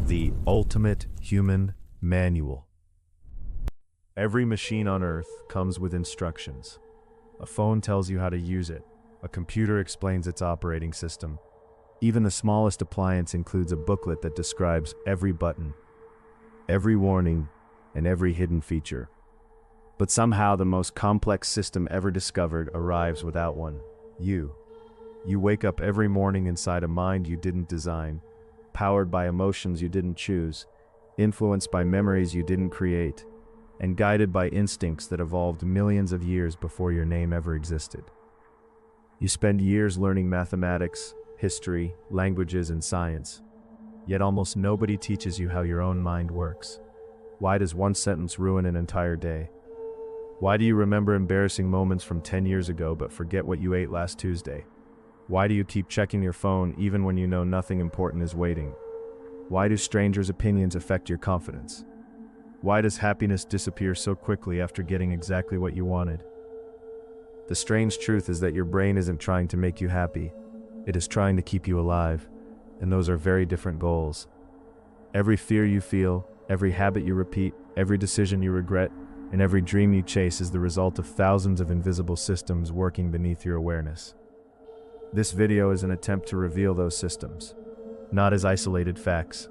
The ultimate human manual. Every machine on Earth comes with instructions. A phone tells you how to use it. A computer explains its operating system. Even the smallest appliance includes a booklet that describes every button, every warning, and every hidden feature. But somehow the most complex system ever discovered arrives without one. You. You wake up every morning inside a mind you didn't design, powered by emotions you didn't choose, influenced by memories you didn't create, and guided by instincts that evolved millions of years before your name ever existed. You spend years learning mathematics, history, languages, and science, yet almost nobody teaches you how your own mind works. Why does one sentence ruin an entire day? Why do you remember embarrassing moments from 10 years ago but forget what you ate last Tuesday? Why do you keep checking your phone even when you know nothing important is waiting? Why do strangers' opinions affect your confidence? Why does happiness disappear so quickly after getting exactly what you wanted? The strange truth is that your brain isn't trying to make you happy. It is trying to keep you alive, and those are very different goals. Every fear you feel, every habit you repeat, every decision you regret, and every dream you chase is the result of thousands of invisible systems working beneath your awareness. This video is an attempt to reveal those systems, not as isolated facts,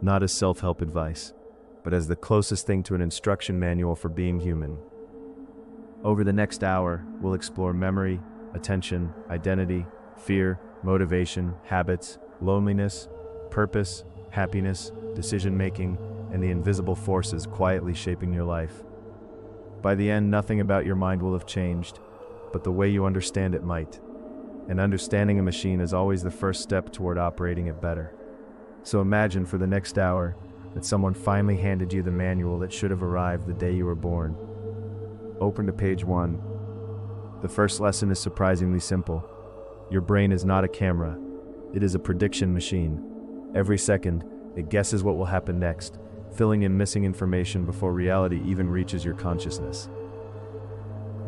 not as self-help advice, but as the closest thing to an instruction manual for being human. Over the next hour, we'll explore memory, attention, identity, fear, motivation, habits, loneliness, purpose, happiness, decision-making, and the invisible forces quietly shaping your life. By the end, nothing about your mind will have changed, but the way you understand it might. And understanding a machine is always the first step toward operating it better. So imagine for the next hour that someone finally handed you the manual that should have arrived the day you were born. Open to page 1. The first lesson is surprisingly simple. Your brain is not a camera. It is a prediction machine. Every second, it guesses what will happen next, filling in missing information before reality even reaches your consciousness.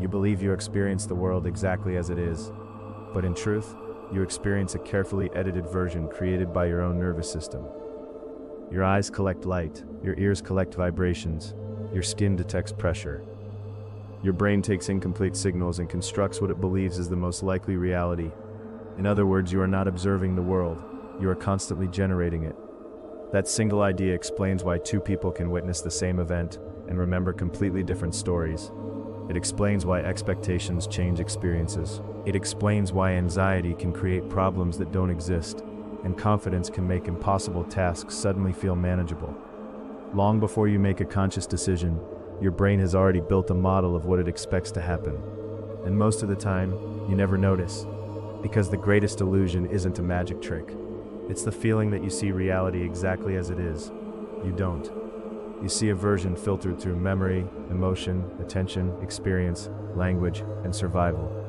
You believe you experience the world exactly as it is, but in truth, you experience a carefully edited version created by your own nervous system. Your eyes collect light, your ears collect vibrations, your skin detects pressure. Your brain takes incomplete signals and constructs what it believes is the most likely reality. In other words, you are not observing the world, you are constantly generating it. That single idea explains why two people can witness the same event and remember completely different stories. It explains why expectations change experiences. It explains why anxiety can create problems that don't exist, and confidence can make impossible tasks suddenly feel manageable. Long before you make a conscious decision, your brain has already built a model of what it expects to happen. And most of the time, you never notice, because the greatest illusion isn't a magic trick. It's the feeling that you see reality exactly as it is. You don't. You see a version filtered through memory, emotion, attention, experience, language, and survival.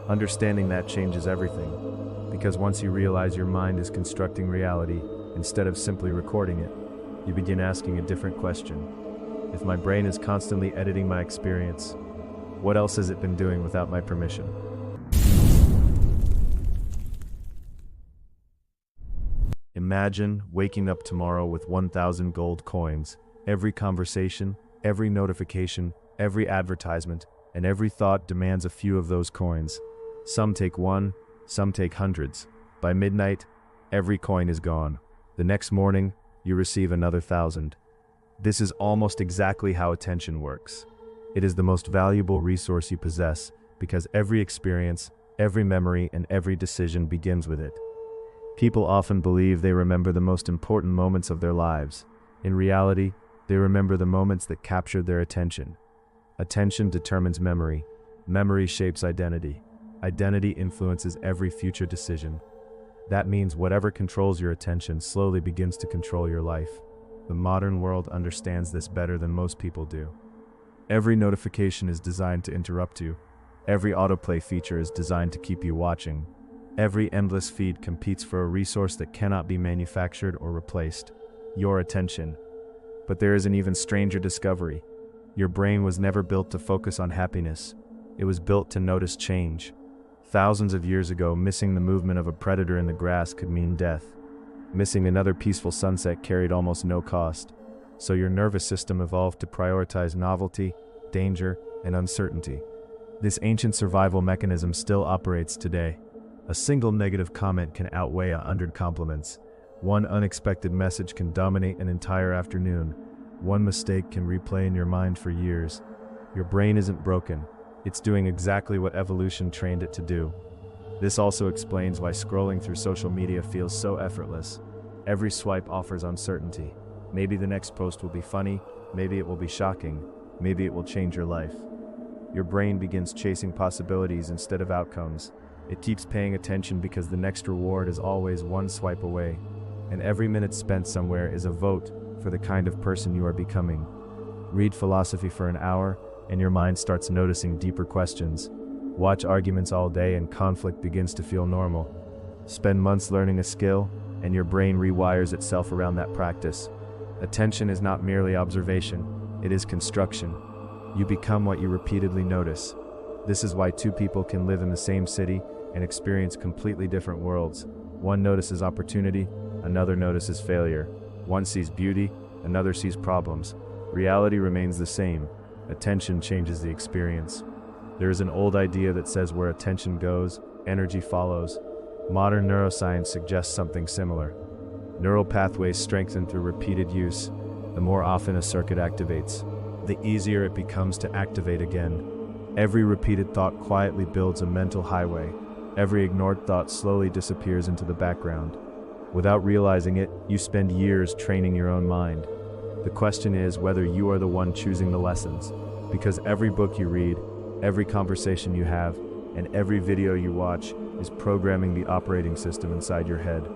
Understanding that changes everything, because once you realize your mind is constructing reality instead of simply recording it, you begin asking a different question. If my brain is constantly editing my experience, what else has it been doing without my permission? Imagine waking up tomorrow with 1,000 gold coins. Every conversation, every notification, every advertisement, and every thought demands a few of those coins. Some take one, some take hundreds. By midnight, every coin is gone. The next morning, you receive another 1,000. This is almost exactly how attention works. It is the most valuable resource you possess because every experience, every memory, and every decision begins with it. People often believe they remember the most important moments of their lives. In reality, they remember the moments that captured their attention. Attention determines memory. Memory shapes identity. Identity influences every future decision. That means whatever controls your attention slowly begins to control your life. The modern world understands this better than most people do. Every notification is designed to interrupt you. Every autoplay feature is designed to keep you watching. Every endless feed competes for a resource that cannot be manufactured or replaced: your attention. But there is an even stranger discovery. Your brain was never built to focus on happiness. It was built to notice change. Thousands of years ago, missing the movement of a predator in the grass could mean death. Missing another peaceful sunset carried almost no cost. So your nervous system evolved to prioritize novelty, danger, and uncertainty. This ancient survival mechanism still operates today. A single negative comment can outweigh 100 compliments. One unexpected message can dominate an entire afternoon. One mistake can replay in your mind for years. Your brain isn't broken. It's doing exactly what evolution trained it to do. This also explains why scrolling through social media feels so effortless. Every swipe offers uncertainty. Maybe the next post will be funny, maybe it will be shocking, maybe it will change your life. Your brain begins chasing possibilities instead of outcomes. It keeps paying attention because the next reward is always one swipe away. And every minute spent somewhere is a vote for the kind of person you are becoming. Read philosophy for an hour, and your mind starts noticing deeper questions. Watch arguments all day and conflict begins to feel normal. Spend months learning a skill, and your brain rewires itself around that practice. Attention is not merely observation, it is construction. You become what you repeatedly notice. This is why two people can live in the same city and experience completely different worlds. One notices opportunity, another notices failure. One sees beauty, another sees problems. Reality remains the same. Attention changes the experience. There is an old idea that says where attention goes, energy follows. Modern neuroscience suggests something similar. Neural pathways strengthen through repeated use. The more often a circuit activates, the easier it becomes to activate again. Every repeated thought quietly builds a mental highway. Every ignored thought slowly disappears into the background. Without realizing it, you spend years training your own mind. The question is whether you are the one choosing the lessons. Because every book you read, every conversation you have, and every video you watch is programming the operating system inside your head.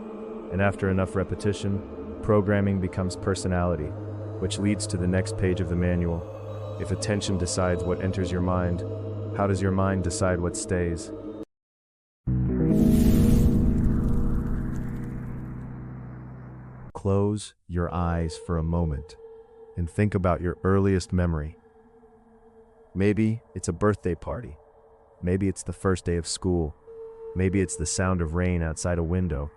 And after enough repetition, programming becomes personality, which leads to the next page of the manual. If attention decides what enters your mind, how does your mind decide what stays? Close your eyes for a moment and think about your earliest memory. Maybe it's a birthday party. Maybe it's the first day of school. Maybe it's the sound of rain outside a window,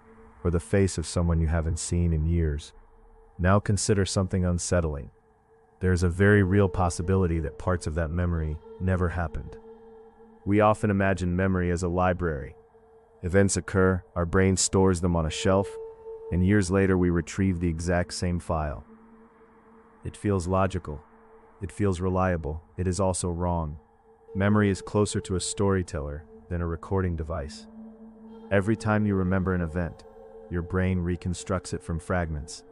or the face of someone you haven't seen in years. Now consider something unsettling. There's a very real possibility that parts of that memory never happened. We often imagine memory as a library. Events occur, our brain stores them on a shelf, and years later we retrieve the exact same file. It feels logical. It feels reliable. It is also wrong. Memory is closer to a storyteller than a recording device. Every time you remember an event, your brain reconstructs it from fragments.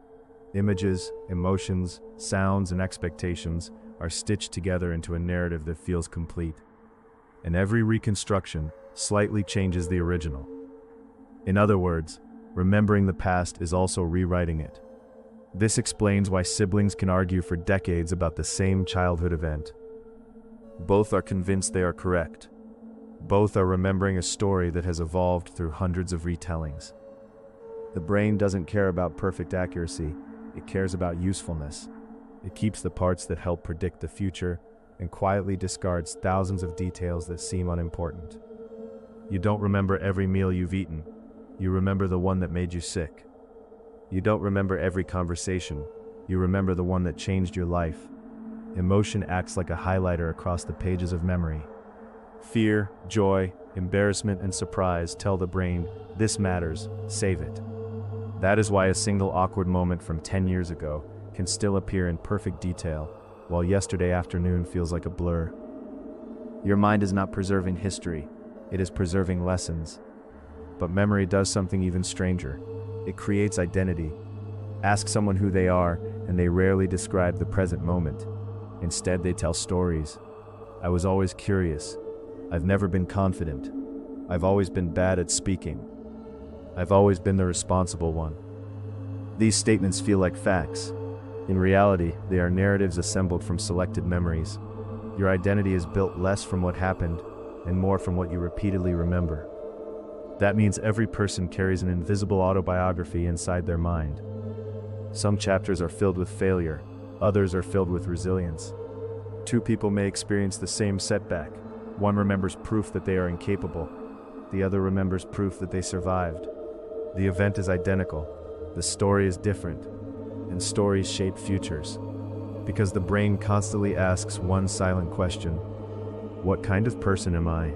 Images, emotions, sounds, and expectations are stitched together into a narrative that feels complete. And every reconstruction slightly changes the original. In other words, remembering the past is also rewriting it. This explains why siblings can argue for decades about the same childhood event. Both are convinced they are correct. Both are remembering a story that has evolved through hundreds of retellings. The brain doesn't care about perfect accuracy, it cares about usefulness. It keeps the parts that help predict the future and quietly discards thousands of details that seem unimportant. You don't remember every meal you've eaten, you remember the one that made you sick. You don't remember every conversation, you remember the one that changed your life. Emotion acts like a highlighter across the pages of memory. Fear, joy, embarrassment, and surprise tell the brain, this matters, save it. That is why a single awkward moment from 10 years ago can still appear in perfect detail, while yesterday afternoon feels like a blur. Your mind is not preserving history, it is preserving lessons. But memory does something even stranger. It creates identity. Ask someone who they are, and they rarely describe the present moment. Instead, they tell stories. I was always curious. I've never been confident. I've always been bad at speaking. I've always been the responsible one. These statements feel like facts. In reality, they are narratives assembled from selected memories. Your identity is built less from what happened and more from what you repeatedly remember. That means every person carries an invisible autobiography inside their mind. Some chapters are filled with failure, others are filled with resilience. Two people may experience the same setback. One remembers proof that they are incapable. The other remembers proof that they survived. The event is identical, The story is different, and stories shape futures. Because the brain constantly asks one silent question: what kind of person am I?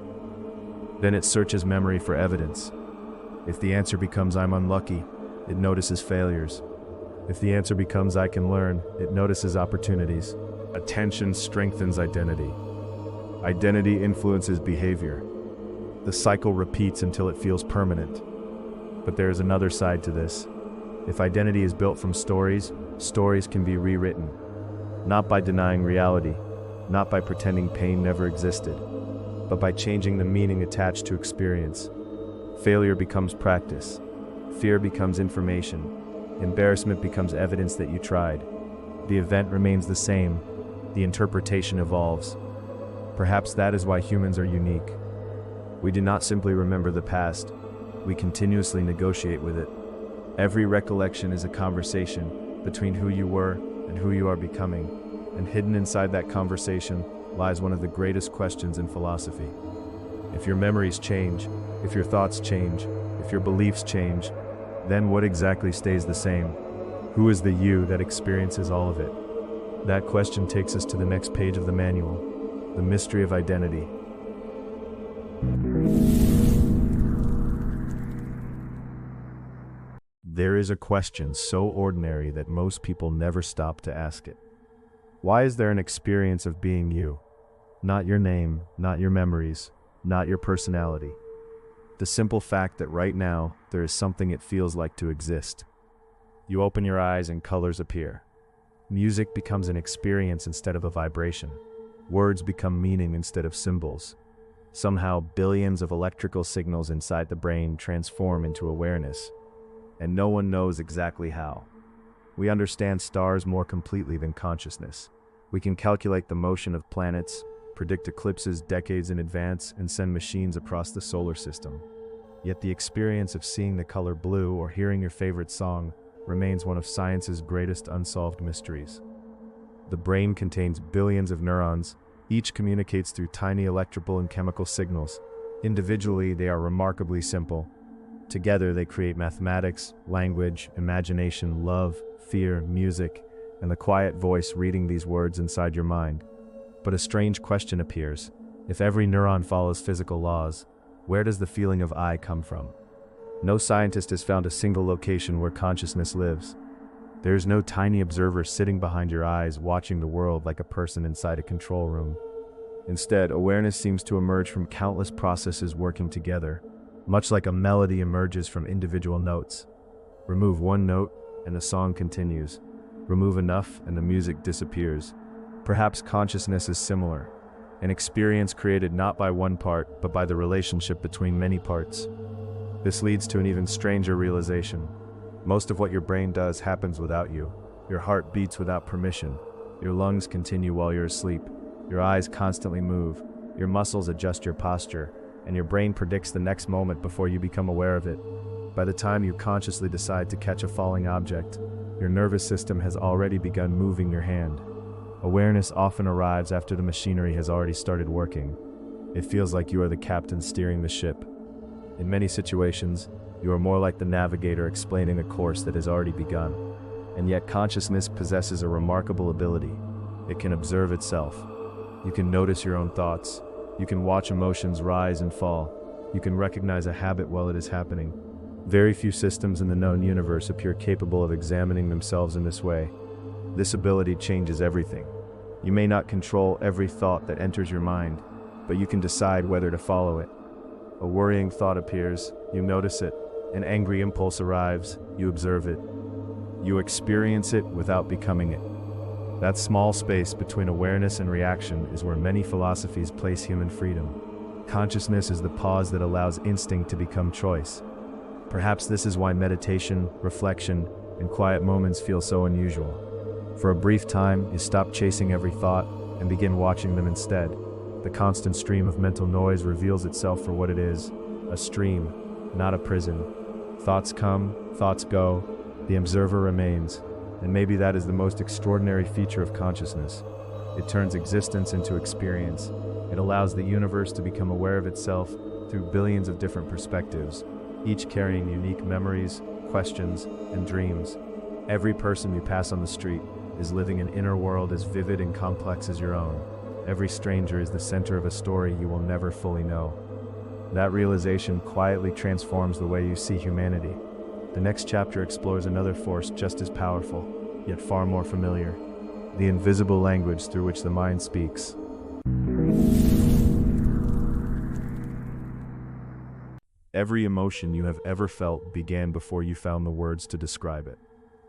Then it searches memory for evidence. If the answer becomes I'm unlucky, it notices failures. If the answer becomes I can learn, it notices opportunities. Attention strengthens identity. Identity influences behavior. The cycle repeats until it feels permanent. But there is another side to this. If identity is built from stories, stories can be rewritten. Not by denying reality, not by pretending pain never existed, but by changing the meaning attached to experience. Failure becomes practice. Fear becomes information. Embarrassment becomes evidence that you tried. The event remains the same. The interpretation evolves. Perhaps that is why humans are unique. We do not simply remember the past. We continuously negotiate with it. Every recollection is a conversation between who you were and who you are becoming. And hidden inside that conversation lies one of the greatest questions in philosophy. If your memories change, if your thoughts change, if your beliefs change, then what exactly stays the same? Who is the you that experiences all of it? That question takes us to the next page of the manual, the mystery of identity. There is a question so ordinary that most people never stop to ask it. Why is there an experience of being you? Not your name, not your memories, not your personality. The simple fact that right now, there is something it feels like to exist. You open your eyes and colors appear. Music becomes an experience instead of a vibration. Words become meaning instead of symbols. Somehow, billions of electrical signals inside the brain transform into awareness. And no one knows exactly how. We understand stars more completely than consciousness. We can calculate the motion of planets, predict eclipses decades in advance, and send machines across the solar system. Yet the experience of seeing the color blue or hearing your favorite song remains one of science's greatest unsolved mysteries. The brain contains billions of neurons. Each communicates through tiny electrical and chemical signals. Individually, they are remarkably simple. Together, they create mathematics, language, imagination, love, fear, music, and the quiet voice reading these words inside your mind. But a strange question appears. If every neuron follows physical laws, where does the feeling of I come from? No scientist has found a single location where consciousness lives. There is no tiny observer sitting behind your eyes watching the world like a person inside a control room. Instead, awareness seems to emerge from countless processes working together, much like a melody emerges from individual notes. Remove one note, and the song continues. Remove enough, and the music disappears. Perhaps consciousness is similar, an experience created not by one part, but by the relationship between many parts. This leads to an even stranger realization. Most of what your brain does happens without you. Your heart beats without permission. Your lungs continue while you're asleep. Your eyes constantly move. Your muscles adjust your posture, and your brain predicts the next moment before you become aware of it. By the time you consciously decide to catch a falling object, your nervous system has already begun moving your hand. Awareness often arrives after the machinery has already started working. It feels like you are the captain steering the ship. In many situations, you are more like the navigator explaining a course that has already begun. And yet consciousness possesses a remarkable ability. It can observe itself. You can notice your own thoughts. You can watch emotions rise and fall. You can recognize a habit while it is happening. Very few systems in the known universe appear capable of examining themselves in this way. This ability changes everything. You may not control every thought that enters your mind, but you can decide whether to follow it. A worrying thought appears, you notice it. An angry impulse arrives, you observe it. You experience it without becoming it. That small space between awareness and reaction is where many philosophies place human freedom. Consciousness is the pause that allows instinct to become choice. Perhaps this is why meditation, reflection, and quiet moments feel so unusual. For a brief time, you stop chasing every thought and begin watching them instead. The constant stream of mental noise reveals itself for what it is, a stream, not a prison. Thoughts come, thoughts go, the observer remains, and maybe that is the most extraordinary feature of consciousness. It turns existence into experience. It allows the universe to become aware of itself through billions of different perspectives, each carrying unique memories, questions, and dreams. Every person you pass on the street is living an inner world as vivid and complex as your own. Every stranger is the center of a story you will never fully know. That realization quietly transforms the way you see humanity. The next chapter explores another force just as powerful, yet far more familiar: the invisible language through which the mind speaks. Every emotion you have ever felt began before you found the words to describe it.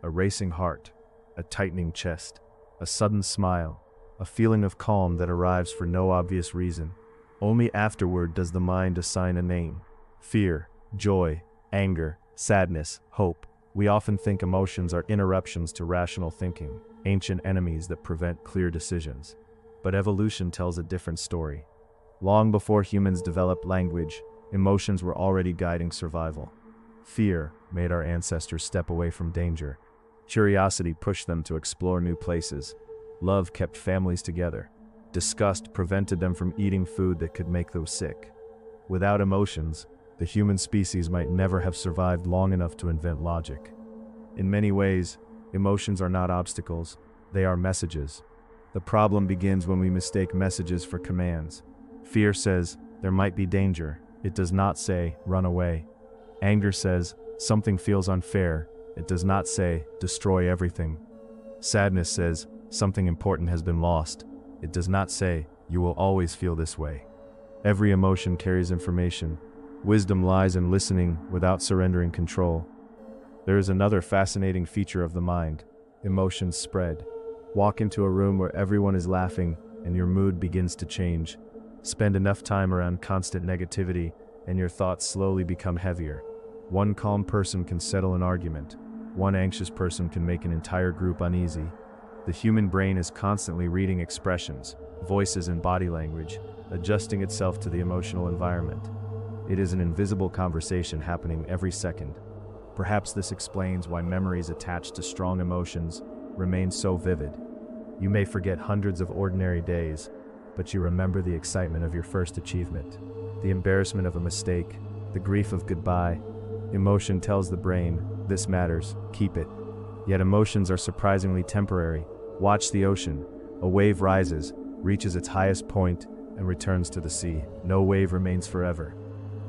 A racing heart, a tightening chest, a sudden smile, a feeling of calm that arrives for no obvious reason. Only afterward does the mind assign a name: fear, joy, anger, sadness, hope. We often think emotions are interruptions to rational thinking, ancient enemies that prevent clear decisions. But evolution tells a different story. Long before humans developed language, emotions were already guiding survival. Fear made our ancestors step away from danger. Curiosity pushed them to explore new places. Love kept families together. Disgust prevented them from eating food that could make them sick. Without emotions, the human species might never have survived long enough to invent logic. In many ways, emotions are not obstacles, they are messages. The problem begins when we mistake messages for commands. Fear says, there might be danger. It does not say, run away. Anger says, something feels unfair. It does not say, destroy everything. Sadness says, something important has been lost. It does not say, you will always feel this way. Every emotion carries information. Wisdom lies in listening without surrendering control. There is another fascinating feature of the mind: emotions spread. Walk into a room where everyone is laughing and your mood begins to change. Spend enough time around constant negativity and your thoughts slowly become heavier. One calm person can settle an argument. One anxious person can make an entire group uneasy. The human brain is constantly reading expressions, voices, and body language, adjusting itself to the emotional environment. It is an invisible conversation happening every second. Perhaps this explains why memories attached to strong emotions remain so vivid. You may forget hundreds of ordinary days, but you remember the excitement of your first achievement, the embarrassment of a mistake, the grief of goodbye. Emotion tells the brain, this matters, keep it. Yet emotions are surprisingly temporary. Watch the ocean. A wave rises, reaches its highest point, and returns to the sea. No wave remains forever.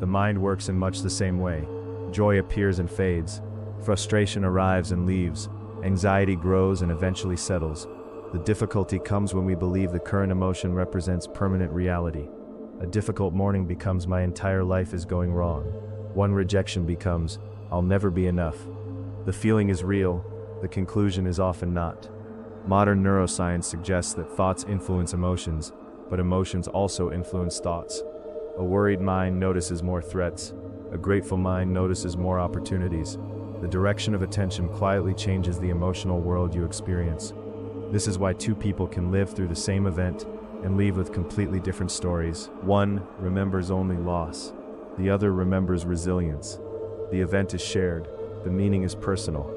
The mind works in much the same way. Joy appears and fades. Frustration arrives and leaves. Anxiety grows and eventually settles. The difficulty comes when we believe the current emotion represents permanent reality. A difficult morning becomes my entire life is going wrong. One rejection becomes, I'll never be enough. The feeling is real, the conclusion is often not. Modern neuroscience suggests that thoughts influence emotions, but emotions also influence thoughts. A worried mind notices more threats. A grateful mind notices more opportunities. The direction of attention quietly changes the emotional world you experience. This is why two people can live through the same event and leave with completely different stories. One remembers only loss. The other remembers resilience. The event is shared. The meaning is personal.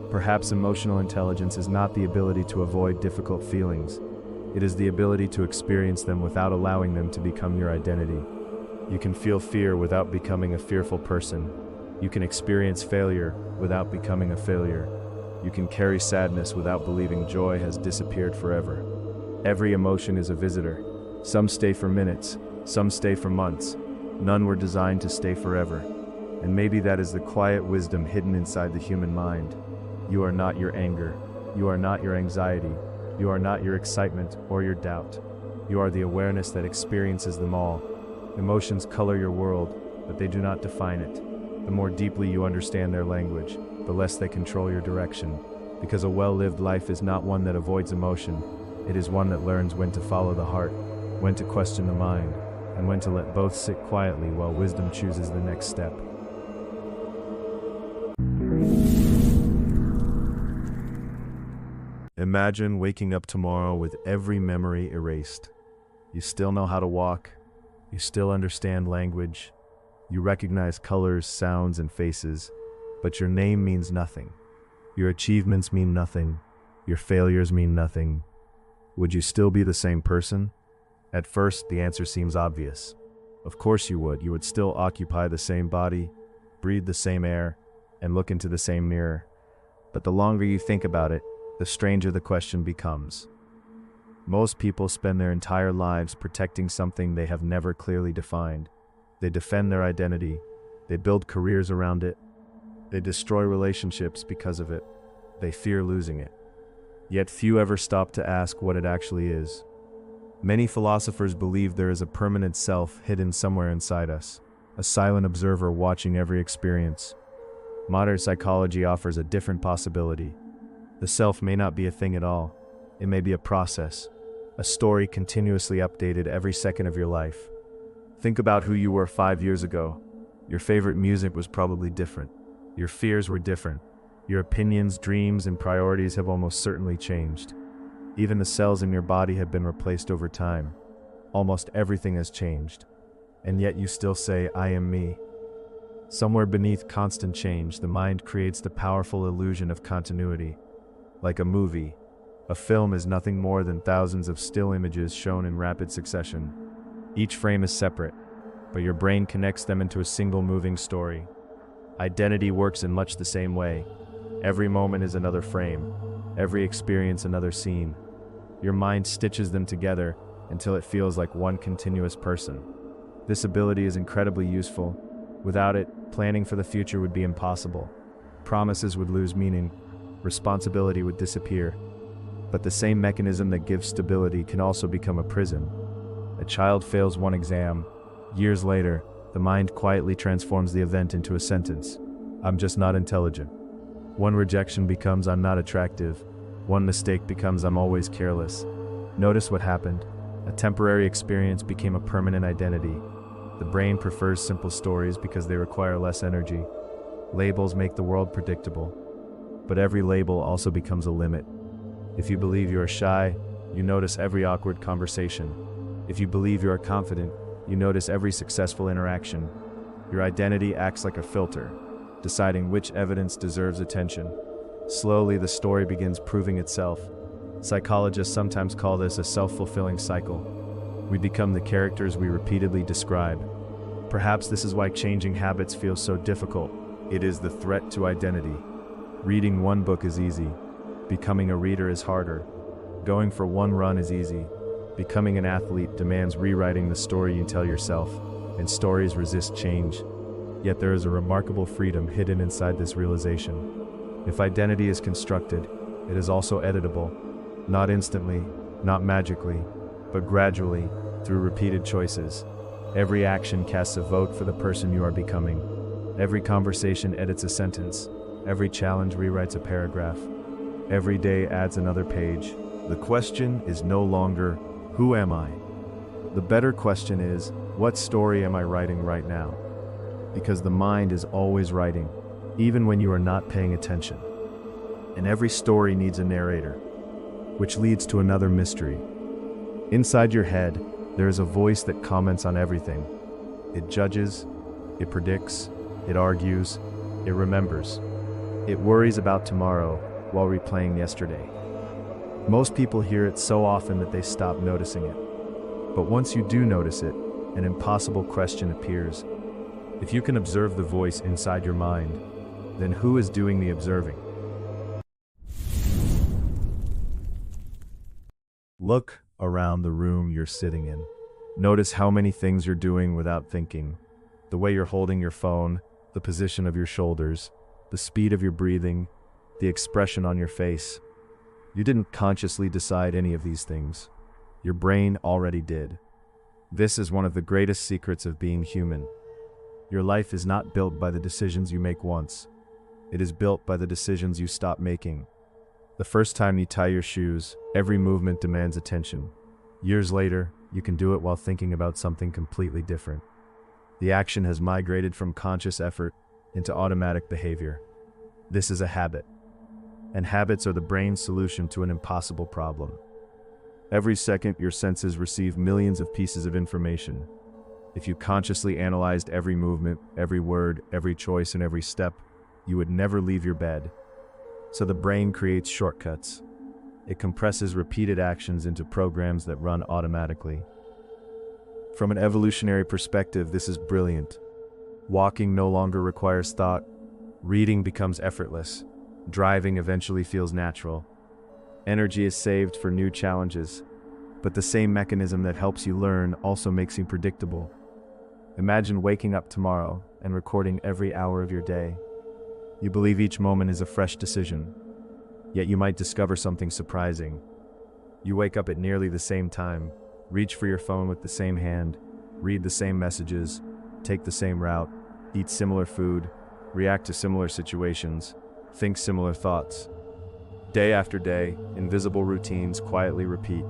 Perhaps emotional intelligence is not the ability to avoid difficult feelings. It is the ability to experience them without allowing them to become your identity. You can feel fear without becoming a fearful person. You can experience failure without becoming a failure. You can carry sadness without believing joy has disappeared forever. Every emotion is a visitor. Some stay for minutes, some stay for months. None were designed to stay forever. And maybe that is the quiet wisdom hidden inside the human mind. You are not your anger. You are not your anxiety. You are not your excitement or your doubt. You are the awareness that experiences them all. Emotions color your world, but they do not define it. The more deeply you understand their language, the less they control your direction. Because a well-lived life is not one that avoids emotion. It is one that learns when to follow the heart, when to question the mind, and when to let both sit quietly while wisdom chooses the next step. Imagine waking up tomorrow with every memory erased. You still know how to walk. You still understand language. You recognize colors, sounds, and faces. But your name means nothing. Your achievements mean nothing. Your failures mean nothing. Would you still be the same person? At first, the answer seems obvious. Of course you would. You would still occupy the same body, breathe the same air, and look into the same mirror. But the longer you think about it, the stranger the question becomes. Most people spend their entire lives protecting something they have never clearly defined. They defend their identity. They build careers around it. They destroy relationships because of it. They fear losing it. Yet few ever stop to ask what it actually is. Many philosophers believe there is a permanent self hidden somewhere inside us, a silent observer watching every experience. Modern psychology offers a different possibility. The self may not be a thing at all. It may be a process, a story continuously updated every second of your life. Think about who you were 5 years ago. Your favorite music was probably different. Your fears were different. Your opinions, dreams, and priorities have almost certainly changed. Even the cells in your body have been replaced over time. Almost everything has changed. And yet you still say, "I am me." Somewhere beneath constant change, the mind creates the powerful illusion of continuity. Like a movie, a film is nothing more than thousands of still images shown in rapid succession. Each frame is separate, but your brain connects them into a single moving story. Identity works in much the same way. Every moment is another frame, every experience another scene. Your mind stitches them together until it feels like one continuous person. This ability is incredibly useful. Without it, planning for the future would be impossible. Promises would lose meaning. Responsibility would disappear. But the same mechanism that gives stability can also become a prison. A child fails one exam. Years later, the mind quietly transforms the event into a sentence. "I'm just not intelligent." One rejection becomes "I'm not attractive." One mistake becomes "I'm always careless." Notice what happened. A temporary experience became a permanent identity. The brain prefers simple stories because they require less energy. Labels make the world predictable. But every label also becomes a limit. If you believe you are shy, you notice every awkward conversation. If you believe you are confident, you notice every successful interaction. Your identity acts like a filter, deciding which evidence deserves attention. Slowly, the story begins proving itself. Psychologists sometimes call this a self-fulfilling cycle. We become the characters we repeatedly describe. Perhaps this is why changing habits feels so difficult. It is the threat to identity. Reading one book is easy. Becoming a reader is harder. Going for one run is easy. Becoming an athlete demands rewriting the story you tell yourself, and stories resist change. Yet there is a remarkable freedom hidden inside this realization. If identity is constructed, it is also editable. Not instantly, not magically, but gradually, through repeated choices. Every action casts a vote for the person you are becoming. Every conversation edits a sentence. Every challenge rewrites a paragraph. Every day adds another page. The question is no longer, who am I? The better question is, what story am I writing right now? Because the mind is always writing, even when you are not paying attention. And every story needs a narrator, which leads to another mystery. Inside your head, there is a voice that comments on everything. It judges, it predicts, it argues, it remembers. It worries about tomorrow while replaying yesterday. Most people hear it so often that they stop noticing it. But once you do notice it, an impossible question appears. If you can observe the voice inside your mind, then who is doing the observing? Look around the room you're sitting in. Notice how many things you're doing without thinking. The way you're holding your phone, the position of your shoulders, the speed of your breathing, the expression on your face. You didn't consciously decide any of these things. Your brain already did. This is one of the greatest secrets of being human. Your life is not built by the decisions you make once. It is built by the decisions you stop making. The first time you tie your shoes, every movement demands attention. Years later, you can do it while thinking about something completely different. The action has migrated from conscious effort into automatic behavior. This is a habit. And habits are the brain's solution to an impossible problem. Every second, your senses receive millions of pieces of information. If you consciously analyzed every movement, every word, every choice, and every step, you would never leave your bed. So the brain creates shortcuts. It compresses repeated actions into programs that run automatically. From an evolutionary perspective, this is brilliant. Walking no longer requires thought. Reading becomes effortless. Driving eventually feels natural. Energy is saved for new challenges. But the same mechanism that helps you learn also makes you predictable. Imagine waking up tomorrow and recording every hour of your day. You believe each moment is a fresh decision. Yet you might discover something surprising. You wake up at nearly the same time, reach for your phone with the same hand, read the same messages, take the same route, eat similar food, react to similar situations, think similar thoughts. Day after day, invisible routines quietly repeat.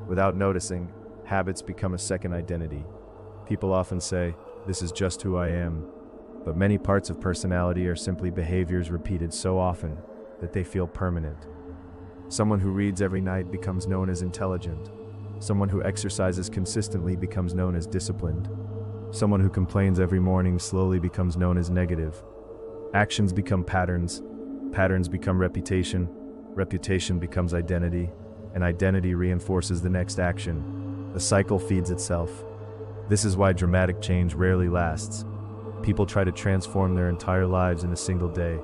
Without noticing, habits become a second identity. People often say, "This is just who I am." But many parts of personality are simply behaviors repeated so often that they feel permanent. Someone who reads every night becomes known as intelligent. Someone who exercises consistently becomes known as disciplined. Someone who complains every morning slowly becomes known as negative. Actions become patterns. Patterns become reputation. Reputation becomes identity. And identity reinforces the next action. The cycle feeds itself. This is why dramatic change rarely lasts. People try to transform their entire lives in a single day.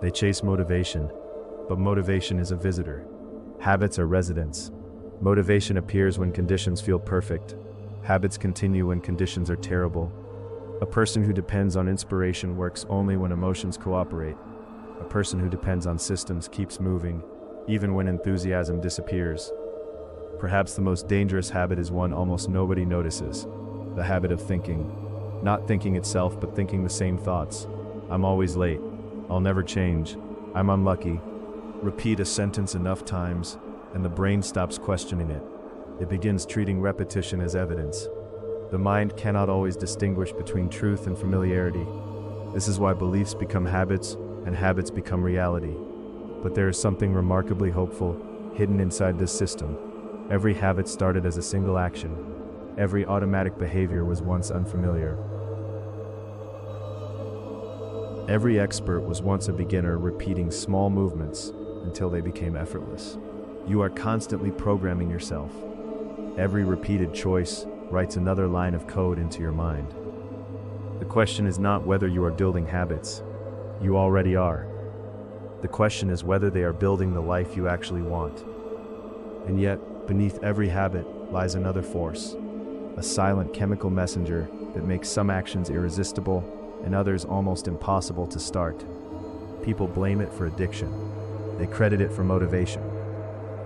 They chase motivation, but motivation is a visitor. Habits are residents. Motivation appears when conditions feel perfect. Habits continue when conditions are terrible. A person who depends on inspiration works only when emotions cooperate. A person who depends on systems keeps moving, even when enthusiasm disappears. Perhaps the most dangerous habit is one almost nobody notices: the habit of thinking. Not thinking itself, but thinking the same thoughts. I'm always late. I'll never change. I'm unlucky. Repeat a sentence enough times, and the brain stops questioning it. It begins treating repetition as evidence. The mind cannot always distinguish between truth and familiarity. This is why beliefs become habits, and habits become reality. But there is something remarkably hopeful hidden inside this system. Every habit started as a single action. Every automatic behavior was once unfamiliar. Every expert was once a beginner repeating small movements until they became effortless. You are constantly programming yourself. Every repeated choice writes another line of code into your mind. The question is not whether you are building habits. You already are. The question is whether they are building the life you actually want. And yet, beneath every habit lies another force, a silent chemical messenger that makes some actions irresistible and others almost impossible to start. People blame it for addiction. They credit it for motivation.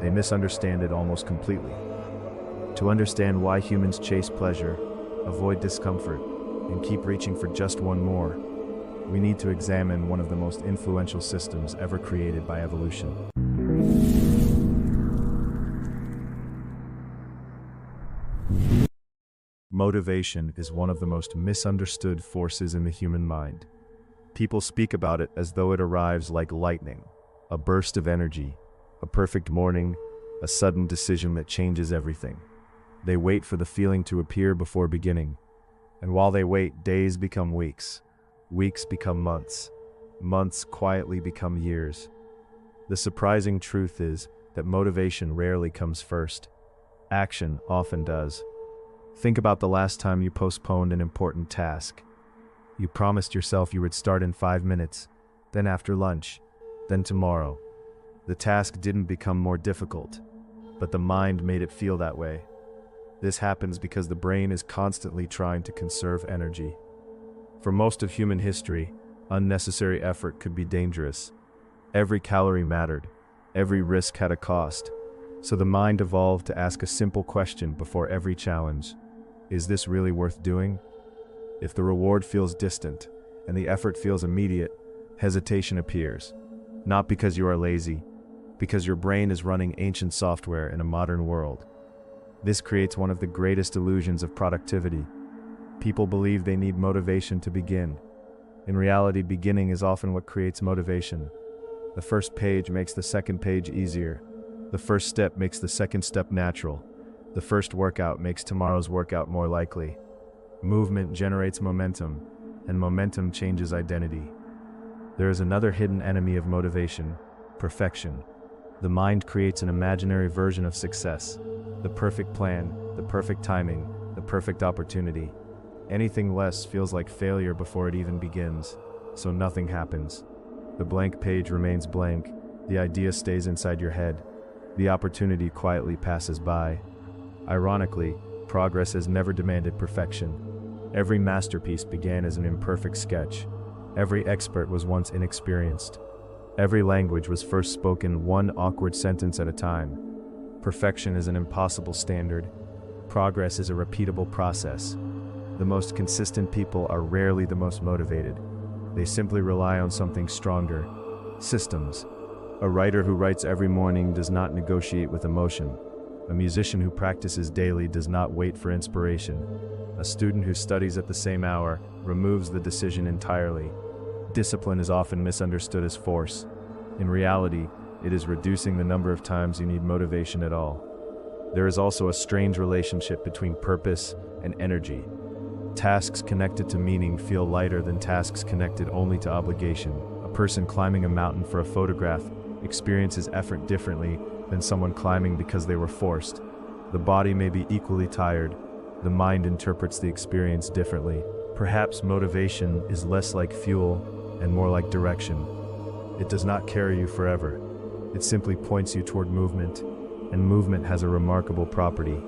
They misunderstand it almost completely. To understand why humans chase pleasure, avoid discomfort, and keep reaching for just one more, we need to examine one of the most influential systems ever created by evolution. Motivation is one of the most misunderstood forces in the human mind. People speak about it as though it arrives like lightning, a burst of energy, a perfect morning, a sudden decision that changes everything. They wait for the feeling to appear before beginning. And while they wait, days become weeks. Weeks become months. Months quietly become years. The surprising truth is that motivation rarely comes first. Action often does. Think about the last time you postponed an important task. You promised yourself you would start in 5 minutes, then after lunch, then tomorrow. The task didn't become more difficult, but the mind made it feel that way. This happens because the brain is constantly trying to conserve energy. For most of human history, unnecessary effort could be dangerous. Every calorie mattered. Every risk had a cost. So the mind evolved to ask a simple question before every challenge. Is this really worth doing? If the reward feels distant and the effort feels immediate, hesitation appears. Not because you are lazy, because your brain is running ancient software in a modern world. This creates one of the greatest illusions of productivity. People believe they need motivation to begin. In reality, beginning is often what creates motivation. The first page makes the second page easier. The first step makes the second step natural. The first workout makes tomorrow's workout more likely. Movement generates momentum, and momentum changes identity. There is another hidden enemy of motivation: perfection. The mind creates an imaginary version of success, the perfect plan, the perfect timing, the perfect opportunity. Anything less feels like failure before it even begins, so nothing happens. The blank page remains blank. The idea stays inside your head. The opportunity quietly passes by. Ironically, progress has never demanded perfection. Every masterpiece began as an imperfect sketch. Every expert was once inexperienced. Every language was first spoken one awkward sentence at a time. Perfection is an impossible standard. Progress is a repeatable process. The most consistent people are rarely the most motivated. They simply rely on something stronger. Systems. A writer who writes every morning does not negotiate with emotion. A musician who practices daily does not wait for inspiration. A student who studies at the same hour removes the decision entirely. Discipline is often misunderstood as force. In reality, it is reducing the number of times you need motivation at all. There is also a strange relationship between purpose and energy. Tasks connected to meaning feel lighter than tasks connected only to obligation. A person climbing a mountain for a photograph experiences effort differently than someone climbing because they were forced. The body may be equally tired. The mind interprets the experience differently. Perhaps motivation is less like fuel and more like direction. It does not carry you forever. It simply points you toward movement, and movement has a remarkable property.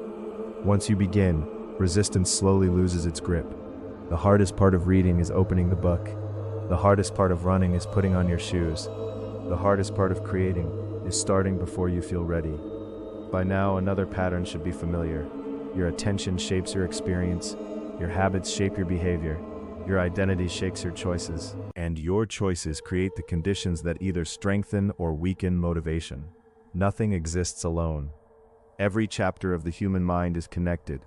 Once you begin, resistance slowly loses its grip. The hardest part of reading is opening the book. The hardest part of running is putting on your shoes. The hardest part of creating is starting before you feel ready. By now, another pattern should be familiar. Your attention shapes your experience. Your habits shape your behavior. Your identity shapes your choices. And your choices create the conditions that either strengthen or weaken motivation. Nothing exists alone. Every chapter of the human mind is connected.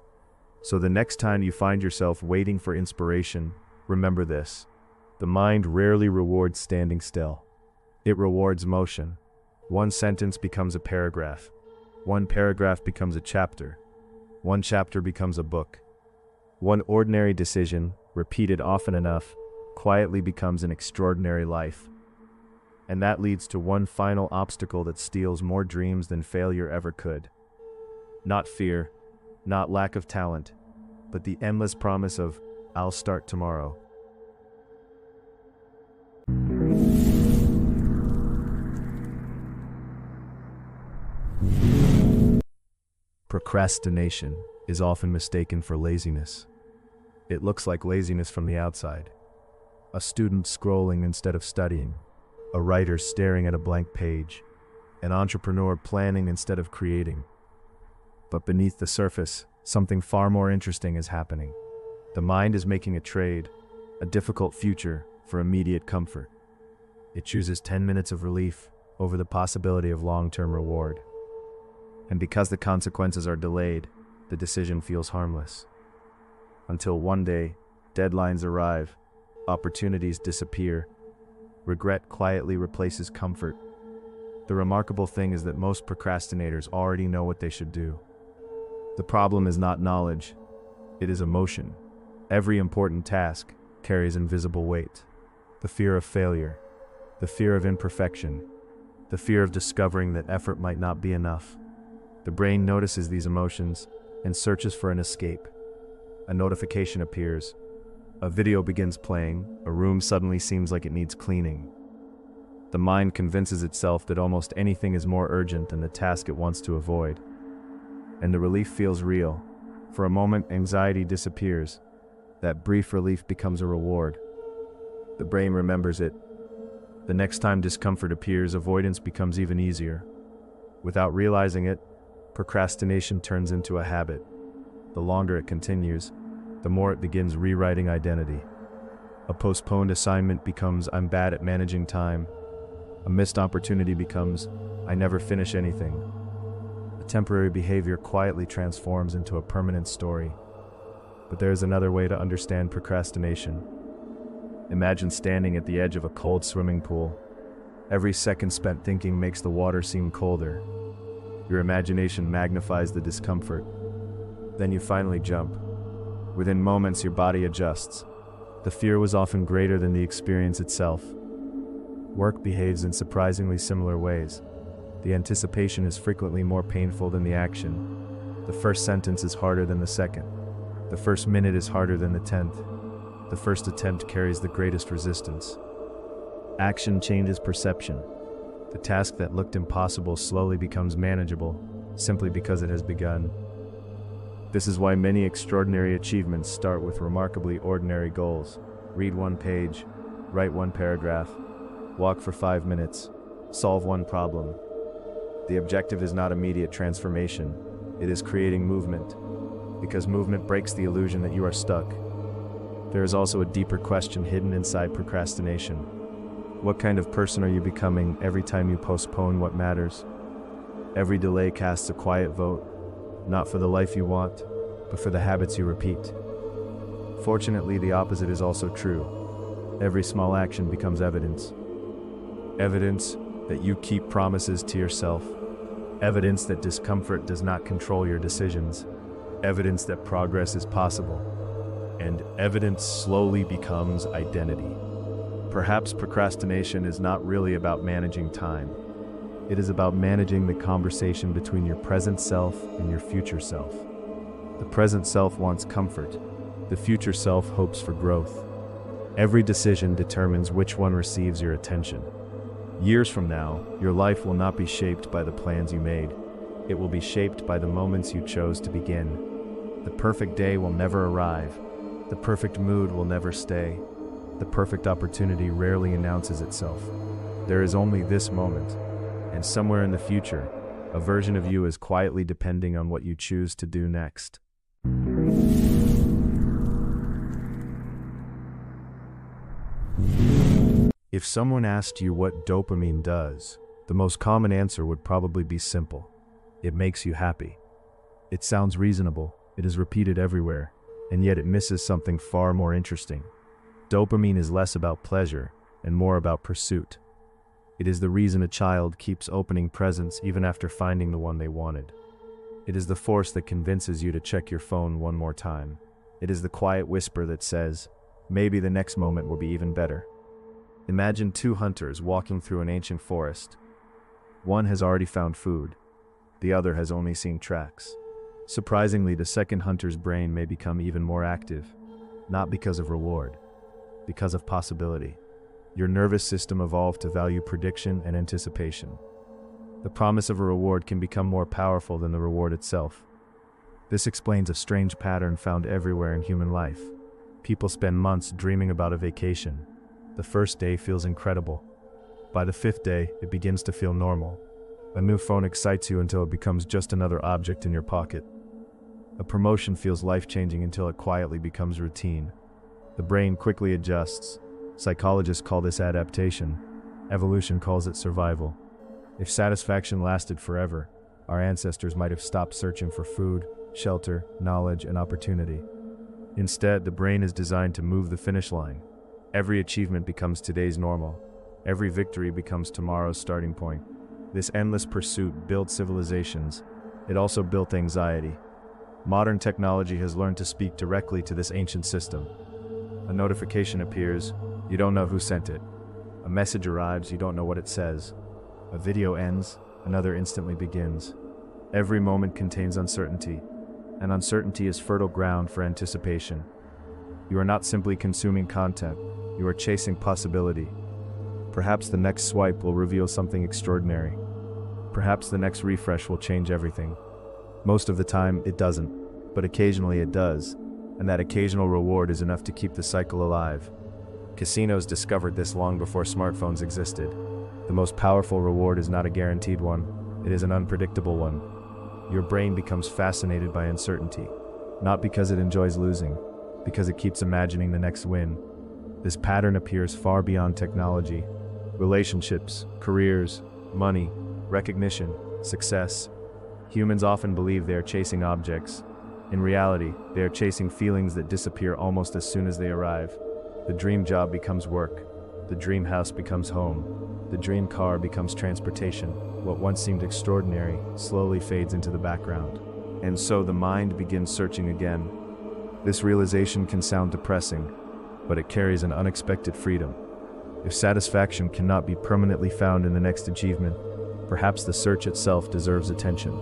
So the next time you find yourself waiting for inspiration, remember this. The mind rarely rewards standing still. It rewards motion. One sentence becomes a paragraph. One paragraph becomes a chapter. One chapter becomes a book. One ordinary decision, repeated often enough, quietly becomes an extraordinary life. And that leads to one final obstacle that steals more dreams than failure ever could. Not fear, not lack of talent, but the endless promise of, "I'll start tomorrow." Procrastination is often mistaken for laziness. It looks like laziness from the outside. A student scrolling instead of studying. A writer staring at a blank page. An entrepreneur planning instead of creating. But beneath the surface, something far more interesting is happening. The mind is making a trade, a difficult future for immediate comfort. It chooses 10 minutes of relief over the possibility of long-term reward. And because the consequences are delayed, the decision feels harmless. Until one day, deadlines arrive, opportunities disappear, regret quietly replaces comfort. The remarkable thing is that most procrastinators already know what they should do. The problem is not knowledge, it is emotion. Every important task carries invisible weight. The fear of failure, the fear of imperfection, the fear of discovering that effort might not be enough. The brain notices these emotions and searches for an escape. A notification appears. A video begins playing. A room suddenly seems like it needs cleaning. The mind convinces itself that almost anything is more urgent than the task it wants to avoid. And the relief feels real. For a moment, anxiety disappears. That brief relief becomes a reward. The brain remembers it. The next time discomfort appears, avoidance becomes even easier. Without realizing it, procrastination turns into a habit. The longer it continues, the more it begins rewriting identity. A postponed assignment becomes, "I'm bad at managing time." A missed opportunity becomes, "I never finish anything." A temporary behavior quietly transforms into a permanent story. But there is another way to understand procrastination. Imagine standing at the edge of a cold swimming pool. Every second spent thinking makes the water seem colder. Your imagination magnifies the discomfort. Then you finally jump. Within moments, your body adjusts. The fear was often greater than the experience itself. Work behaves in surprisingly similar ways. The anticipation is frequently more painful than the action. The first sentence is harder than the second. The first minute is harder than the 10th. The first attempt carries the greatest resistance. Action changes perception. The task that looked impossible slowly becomes manageable, simply because it has begun. This is why many extraordinary achievements start with remarkably ordinary goals. Read one page, write one paragraph, walk for 5 minutes, solve one problem. The objective is not immediate transformation, it is creating movement, because movement breaks the illusion that you are stuck. There is also a deeper question hidden inside procrastination. What kind of person are you becoming every time you postpone what matters? Every delay casts a quiet vote, not for the life you want, but for the habits you repeat. Fortunately, the opposite is also true. Every small action becomes evidence. Evidence that you keep promises to yourself. Evidence that discomfort does not control your decisions. Evidence that progress is possible. And evidence slowly becomes identity. Perhaps procrastination is not really about managing time. It is about managing the conversation between your present self and your future self. The present self wants comfort. The future self hopes for growth. Every decision determines which one receives your attention. Years from now, your life will not be shaped by the plans you made. It will be shaped by the moments you chose to begin. The perfect day will never arrive. The perfect mood will never stay. The perfect opportunity rarely announces itself. There is only this moment, and somewhere in the future, a version of you is quietly depending on what you choose to do next. If someone asked you what dopamine does, the most common answer would probably be simple. It makes you happy. It sounds reasonable, it is repeated everywhere, and yet it misses something far more interesting. Dopamine is less about pleasure and more about pursuit. It is the reason a child keeps opening presents even after finding the one they wanted. It is the force that convinces you to check your phone one more time. It is the quiet whisper that says, maybe the next moment will be even better. Imagine two hunters walking through an ancient forest. One has already found food. The other has only seen tracks. Surprisingly, the second hunter's brain may become even more active, not because of reward, because of possibility. Your nervous system evolved to value prediction and anticipation. The promise of a reward can become more powerful than the reward itself. This explains a strange pattern found everywhere in human life. People spend months dreaming about a vacation. The first day feels incredible. By the 5th day, it begins to feel normal. A new phone excites you until it becomes just another object in your pocket. A promotion feels life-changing until it quietly becomes routine. The brain quickly adjusts. Psychologists call this adaptation. Evolution calls it survival. If satisfaction lasted forever, our ancestors might have stopped searching for food, shelter, knowledge, and opportunity. Instead, the brain is designed to move the finish line. Every achievement becomes today's normal. Every victory becomes tomorrow's starting point. This endless pursuit built civilizations. It also built anxiety. Modern technology has learned to speak directly to this ancient system. A notification appears, you don't know who sent it. A message arrives, you don't know what it says. A video ends, another instantly begins. Every moment contains uncertainty, and uncertainty is fertile ground for anticipation. You are not simply consuming content, you are chasing possibility. Perhaps the next swipe will reveal something extraordinary. Perhaps the next refresh will change everything. Most of the time, it doesn't, but occasionally it does. And that occasional reward is enough to keep the cycle alive. Casinos discovered this long before smartphones existed. The most powerful reward is not a guaranteed one, it is an unpredictable one. Your brain becomes fascinated by uncertainty, not because it enjoys losing, because it keeps imagining the next win. This pattern appears far beyond technology. Relationships, careers, money, recognition, success. Humans often believe they are chasing objects. In reality, they are chasing feelings that disappear almost as soon as they arrive. The dream job becomes work. The dream house becomes home. The dream car becomes transportation. What once seemed extraordinary slowly fades into the background. And so the mind begins searching again. This realization can sound depressing, but it carries an unexpected freedom. If satisfaction cannot be permanently found in the next achievement, perhaps the search itself deserves attention.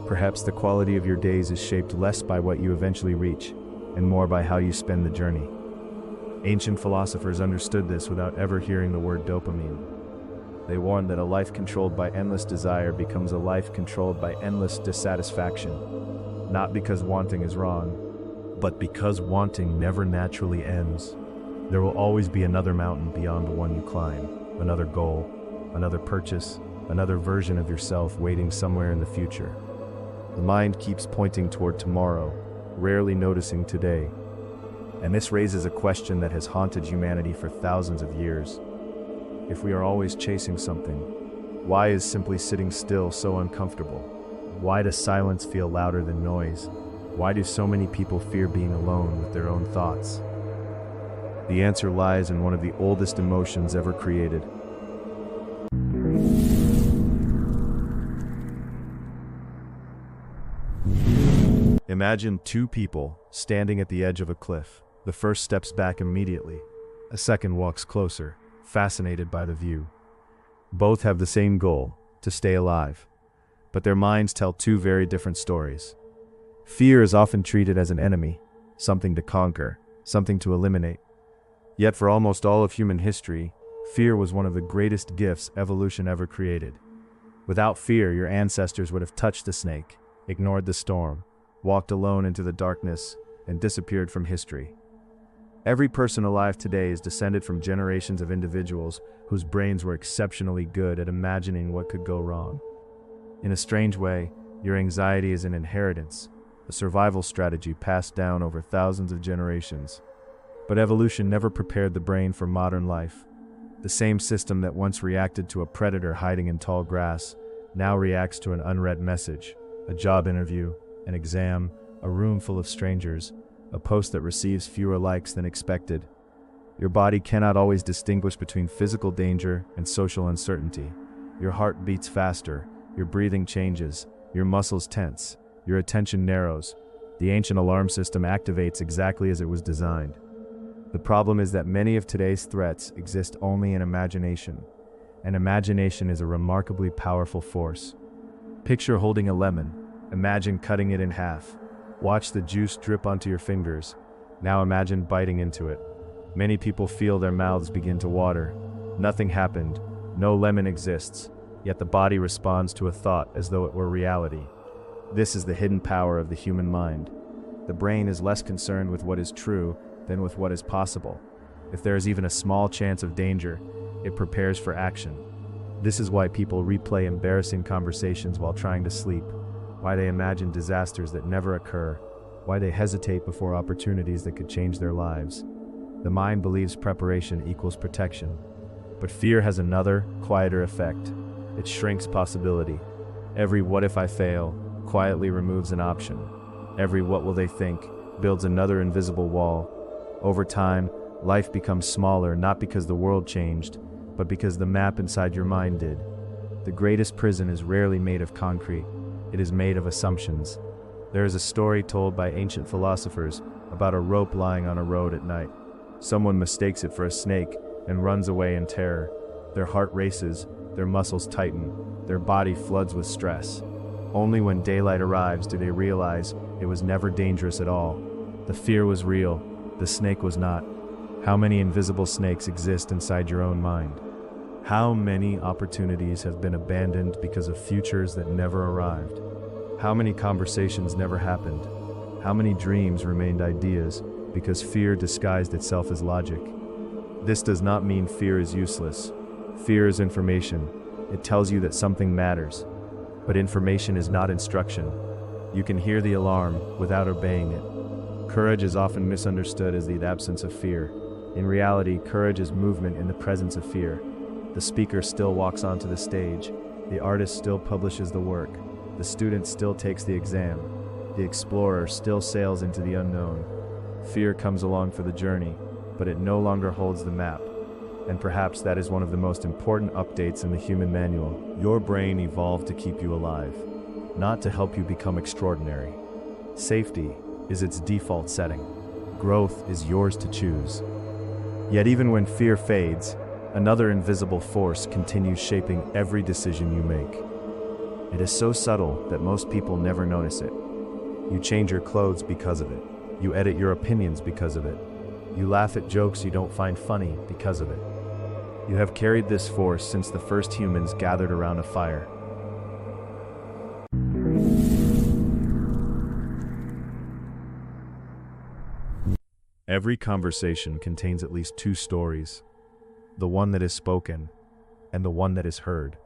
Perhaps the quality of your days is shaped less by what you eventually reach, and more by how you spend the journey. Ancient philosophers understood this without ever hearing the word dopamine. They warned that a life controlled by endless desire becomes a life controlled by endless dissatisfaction, not because wanting is wrong, but because wanting never naturally ends. There will always be another mountain beyond the one you climb, another goal, another purchase, another version of yourself waiting somewhere in the future. The mind keeps pointing toward tomorrow, rarely noticing today. And this raises a question that has haunted humanity for thousands of years. If we are always chasing something, why is simply sitting still so uncomfortable? Why does silence feel louder than noise? Why do so many people fear being alone with their own thoughts? The answer lies in one of the oldest emotions ever created. Imagine two people standing at the edge of a cliff. The first steps back immediately. A second walks closer, fascinated by the view. Both have the same goal, to stay alive. But their minds tell two very different stories. Fear is often treated as an enemy, something to conquer, something to eliminate. Yet for almost all of human history, fear was one of the greatest gifts evolution ever created. Without fear, your ancestors would have touched the snake, ignored the storm, walked alone into the darkness, and disappeared from history. Every person alive today is descended from generations of individuals whose brains were exceptionally good at imagining what could go wrong. In a strange way, your anxiety is an inheritance, a survival strategy passed down over thousands of generations. But evolution never prepared the brain for modern life. The same system that once reacted to a predator hiding in tall grass now reacts to an unread message, a job interview, an exam, a room full of strangers, a post that receives fewer likes than expected. Your body cannot always distinguish between physical danger and social uncertainty. Your heart beats faster, your breathing changes, your muscles tense, your attention narrows. The ancient alarm system activates exactly as it was designed. The problem is that many of today's threats exist only in imagination, and imagination is a remarkably powerful force. Picture holding a lemon. Imagine cutting it in half. Watch the juice drip onto your fingers. Now imagine biting into it. Many people feel their mouths begin to water. Nothing happened. No lemon exists. Yet the body responds to a thought as though it were reality. This is the hidden power of the human mind. The brain is less concerned with what is true than with what is possible. If there is even a small chance of danger, it prepares for action. This is why people replay embarrassing conversations while trying to sleep, why they imagine disasters that never occur, why they hesitate before opportunities that could change their lives. The mind believes preparation equals protection. But fear has another, quieter effect. It shrinks possibility. Every "what if I fail" quietly removes an option. Every "what will they think" builds another invisible wall. Over time, life becomes smaller not because the world changed, but because the map inside your mind did. The greatest prison is rarely made of concrete. It is made of assumptions. There is a story told by ancient philosophers about a rope lying on a road at night. Someone mistakes it for a snake and runs away in terror. Their heart races, their muscles tighten, their body floods with stress. Only when daylight arrives do they realize it was never dangerous at all. The fear was real, the snake was not. How many invisible snakes exist inside your own mind? How many opportunities have been abandoned because of futures that never arrived? How many conversations never happened? How many dreams remained ideas because fear disguised itself as logic? This does not mean fear is useless. Fear is information. It tells you that something matters. But information is not instruction. You can hear the alarm without obeying it. Courage is often misunderstood as the absence of fear. In reality, courage is movement in the presence of fear. The speaker still walks onto the stage. The artist still publishes the work. The student still takes the exam. The explorer still sails into the unknown. Fear comes along for the journey, but it no longer holds the map. And perhaps that is one of the most important updates in the human manual. Your brain evolved to keep you alive, not to help you become extraordinary. Safety is its default setting. Growth is yours to choose. Yet even when fear fades, another invisible force continues shaping every decision you make. It is so subtle that most people never notice it. You change your clothes because of it. You edit your opinions because of it. You laugh at jokes you don't find funny because of it. You have carried this force since the first humans gathered around a fire. Every conversation contains at least two stories, the one that is spoken and the one that is heard.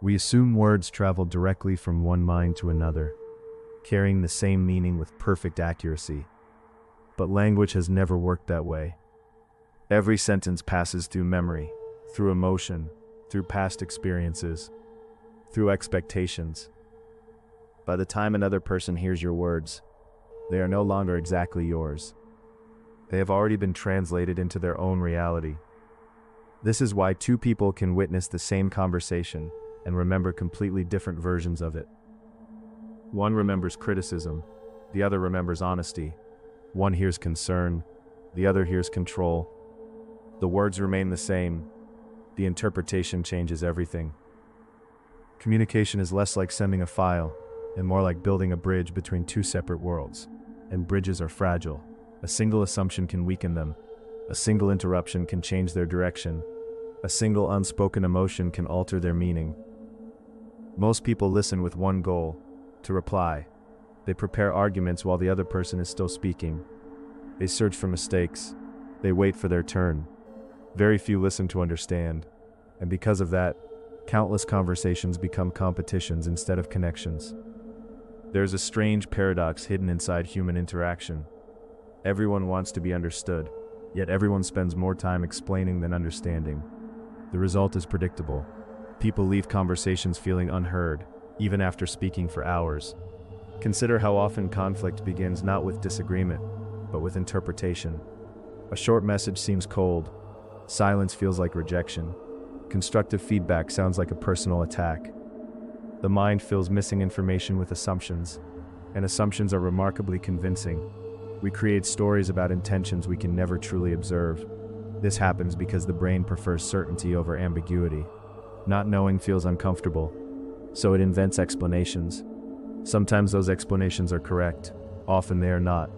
We assume words travel directly from one mind to another, carrying the same meaning with perfect accuracy. But language has never worked that way. Every sentence passes through memory, through emotion, through past experiences, through expectations. By the time another person hears your words, they are no longer exactly yours. They have already been translated into their own reality. This is why two people can witness the same conversation and remember completely different versions of it. One remembers criticism, the other remembers honesty. One hears concern, the other hears control. The words remain the same. The interpretation changes everything. Communication is less like sending a file and more like building a bridge between two separate worlds. And bridges are fragile. A single assumption can weaken them. A single interruption can change their direction. A single unspoken emotion can alter their meaning. Most people listen with one goal: to reply. They prepare arguments while the other person is still speaking. They search for mistakes. They wait for their turn. Very few listen to understand. And because of that, countless conversations become competitions instead of connections. There's a strange paradox hidden inside human interaction. Everyone wants to be understood, yet everyone spends more time explaining than understanding. The result is predictable. People leave conversations feeling unheard, even after speaking for hours. Consider how often conflict begins not with disagreement, but with interpretation. A short message seems cold. Silence feels like rejection. Constructive feedback sounds like a personal attack. The mind fills missing information with assumptions, and assumptions are remarkably convincing. We create stories about intentions we can never truly observe. This happens because the brain prefers certainty over ambiguity. Not knowing feels uncomfortable, so it invents explanations. Sometimes those explanations are correct, often they are not.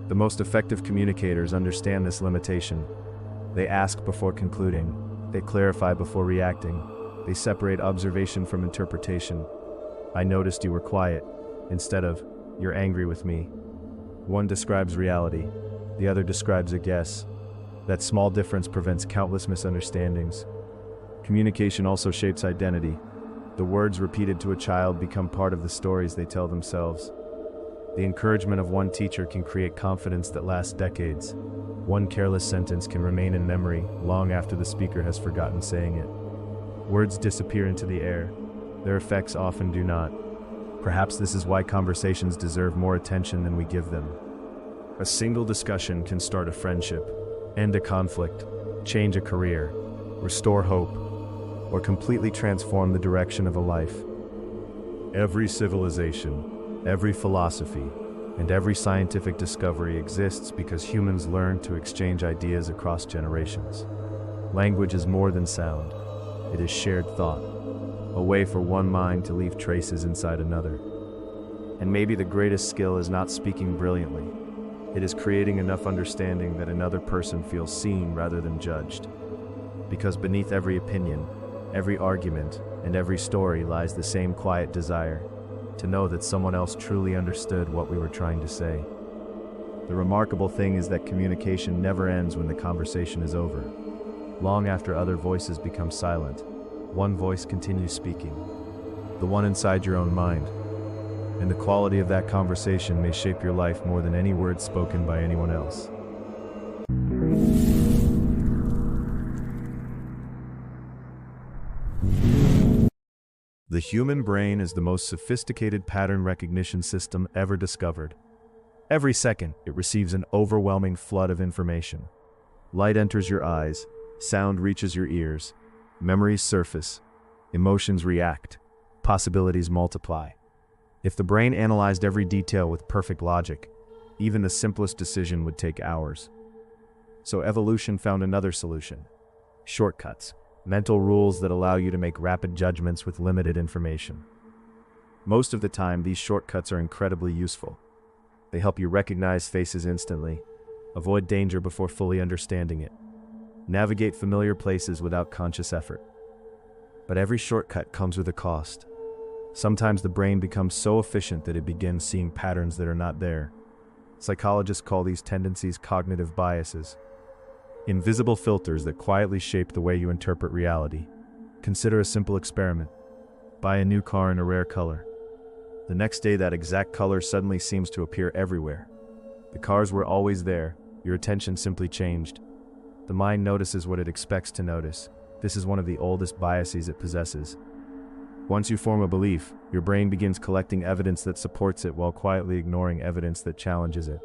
The most effective communicators understand this limitation. They ask before concluding. They clarify before reacting. They separate observation from interpretation. I noticed you were quiet, instead of, you're angry with me. One describes reality, the other describes a guess. That small difference prevents countless misunderstandings. Communication also shapes identity. The words repeated to a child become part of the stories they tell themselves. The encouragement of one teacher can create confidence that lasts decades. One careless sentence can remain in memory long after the speaker has forgotten saying it. Words disappear into the air. Their effects often do not. Perhaps this is why conversations deserve more attention than we give them. A single discussion can start a friendship, end a conflict, change a career, restore hope, or completely transform the direction of a life. Every civilization, every philosophy, and every scientific discovery exists because humans learned to exchange ideas across generations. Language is more than sound. It is shared thought, a way for one mind to leave traces inside another. And maybe the greatest skill is not speaking brilliantly. It is creating enough understanding that another person feels seen rather than judged. Because beneath every opinion, every argument, and every story lies the same quiet desire to know that someone else truly understood what we were trying to say. The remarkable thing is that communication never ends when the conversation is over. Long after other voices become silent, one voice continues speaking, the one inside your own mind. And the quality of that conversation may shape your life more than any words spoken by anyone else. The human brain is the most sophisticated pattern recognition system ever discovered. Every second, it receives an overwhelming flood of information. Light enters your eyes, sound reaches your ears, memories surface, emotions react, possibilities multiply. If the brain analyzed every detail with perfect logic, even the simplest decision would take hours. So evolution found another solution: shortcuts, mental rules that allow you to make rapid judgments with limited information. Most of the time, these shortcuts are incredibly useful. They help you recognize faces instantly, Avoid danger before fully understanding it. Navigate familiar places without conscious effort. But every shortcut comes with a cost. Sometimes the brain becomes so efficient that it begins seeing patterns that are not there. Psychologists call these tendencies cognitive biases, invisible filters that quietly shape the way you interpret reality. Consider a simple experiment. Buy a new car in a rare color. The next day, that exact color suddenly seems to appear everywhere. The cars were always there, your attention simply changed. The mind notices what it expects to notice. This is one of the oldest biases it possesses. Once you form a belief, your brain begins collecting evidence that supports it while quietly ignoring evidence that challenges it.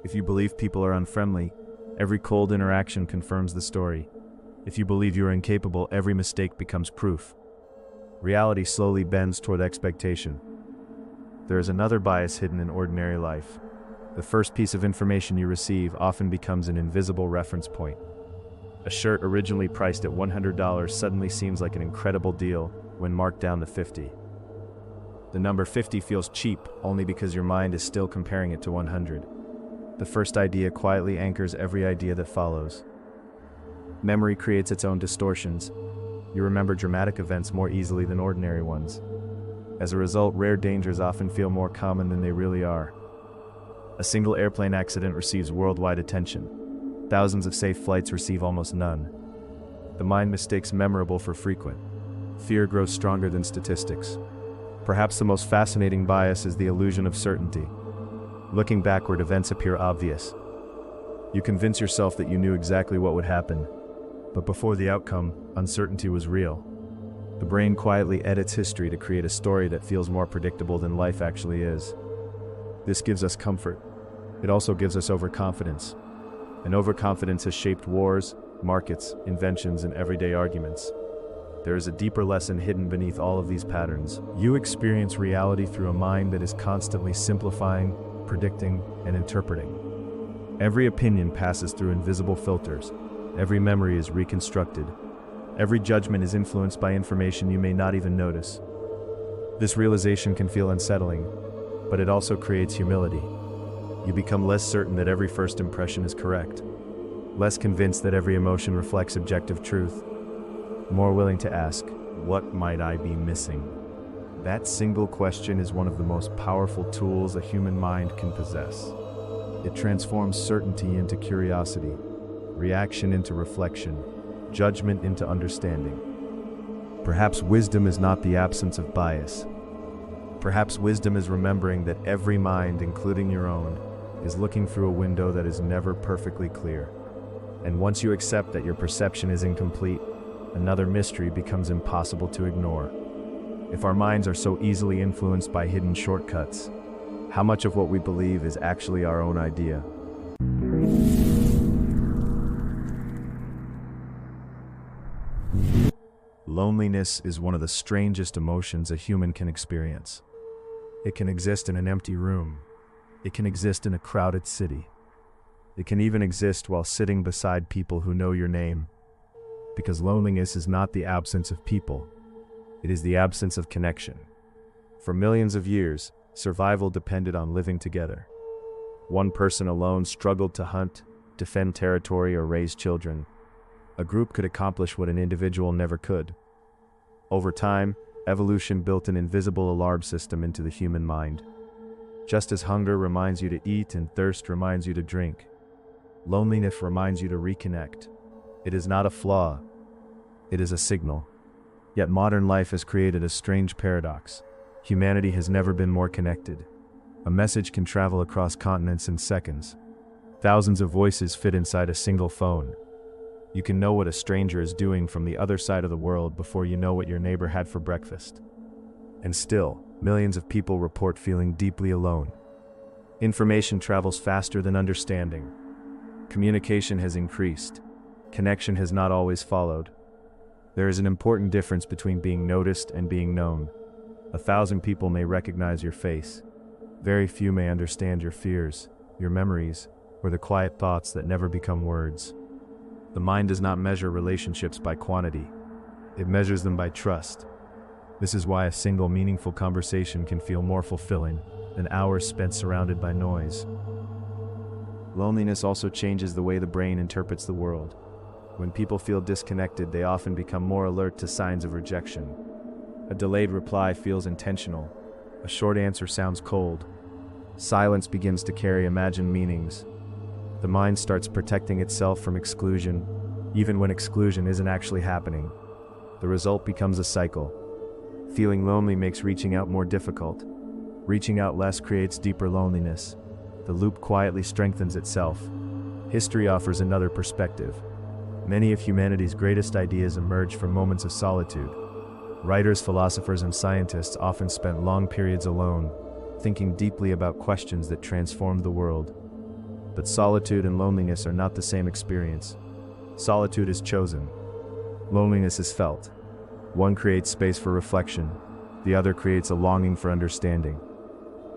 If you believe people are unfriendly, every cold interaction confirms the story. If you believe you are incapable, every mistake becomes proof. Reality slowly bends toward expectation. There is another bias hidden in ordinary life. The first piece of information you receive often becomes an invisible reference point. A shirt originally priced at $100 suddenly seems like an incredible deal when marked down to $50. The number 50 feels cheap only because your mind is still comparing it to 100. The first idea quietly anchors every idea that follows. Memory creates its own distortions. You remember dramatic events more easily than ordinary ones. As a result, rare dangers often feel more common than they really are. A single airplane accident receives worldwide attention. Thousands of safe flights receive almost none. The mind mistakes memorable for frequent. Fear grows stronger than statistics. Perhaps the most fascinating bias is the illusion of certainty. Looking backward, events appear obvious. You convince yourself that you knew exactly what would happen, but before the outcome, uncertainty was real. The brain quietly edits history to create a story that feels more predictable than life actually is. This gives us comfort. It also gives us overconfidence. And overconfidence has shaped wars, markets, inventions, and everyday arguments. There is a deeper lesson hidden beneath all of these patterns. You experience reality through a mind that is constantly simplifying, predicting, and interpreting. Every opinion passes through invisible filters. Every memory is reconstructed. Every judgment is influenced by information you may not even notice. This realization can feel unsettling, but it also creates humility. You become less certain that every first impression is correct, less convinced that every emotion reflects objective truth, more willing to ask, what might I be missing? That single question is one of the most powerful tools a human mind can possess. It transforms certainty into curiosity, reaction into reflection, judgment into understanding. Perhaps wisdom is not the absence of bias. Perhaps wisdom is remembering that every mind, including your own, is looking through a window that is never perfectly clear. And once you accept that your perception is incomplete, another mystery becomes impossible to ignore. If our minds are so easily influenced by hidden shortcuts, how much of what we believe is actually our own idea? Loneliness is one of the strangest emotions a human can experience. It can exist in an empty room. It can exist in a crowded city. It can even exist while sitting beside people who know your name. Because loneliness is not the absence of people. It is the absence of connection. For millions of years, survival depended on living together. One person alone struggled to hunt, defend territory, or raise children. A group could accomplish what an individual never could. Over time, evolution built an invisible alarm system into the human mind. Just as hunger reminds you to eat and thirst reminds you to drink, loneliness reminds you to reconnect. It is not a flaw, it is a signal. Yet modern life has created a strange paradox. Humanity has never been more connected. A message can travel across continents in seconds. Thousands of voices fit inside a single phone. You can know what a stranger is doing from the other side of the world before you know what your neighbor had for breakfast. And still, millions of people report feeling deeply alone. Information travels faster than understanding. Communication has increased. Connection has not always followed. There is an important difference between being noticed and being known. 1,000 people may recognize your face. Very few may understand your fears, your memories, or the quiet thoughts that never become words. The mind does not measure relationships by quantity. It measures them by trust. This is why a single meaningful conversation can feel more fulfilling than hours spent surrounded by noise. Loneliness also changes the way the brain interprets the world. When people feel disconnected, they often become more alert to signs of rejection. A delayed reply feels intentional. A short answer sounds cold. Silence begins to carry imagined meanings. The mind starts protecting itself from exclusion, even when exclusion isn't actually happening. The result becomes a cycle. Feeling lonely makes reaching out more difficult. Reaching out less creates deeper loneliness. The loop quietly strengthens itself. History offers another perspective. Many of humanity's greatest ideas emerge from moments of solitude. Writers, philosophers, and scientists often spent long periods alone, thinking deeply about questions that transformed the world. But solitude and loneliness are not the same experience. Solitude is chosen. Loneliness is felt. One creates space for reflection. The other creates a longing for understanding.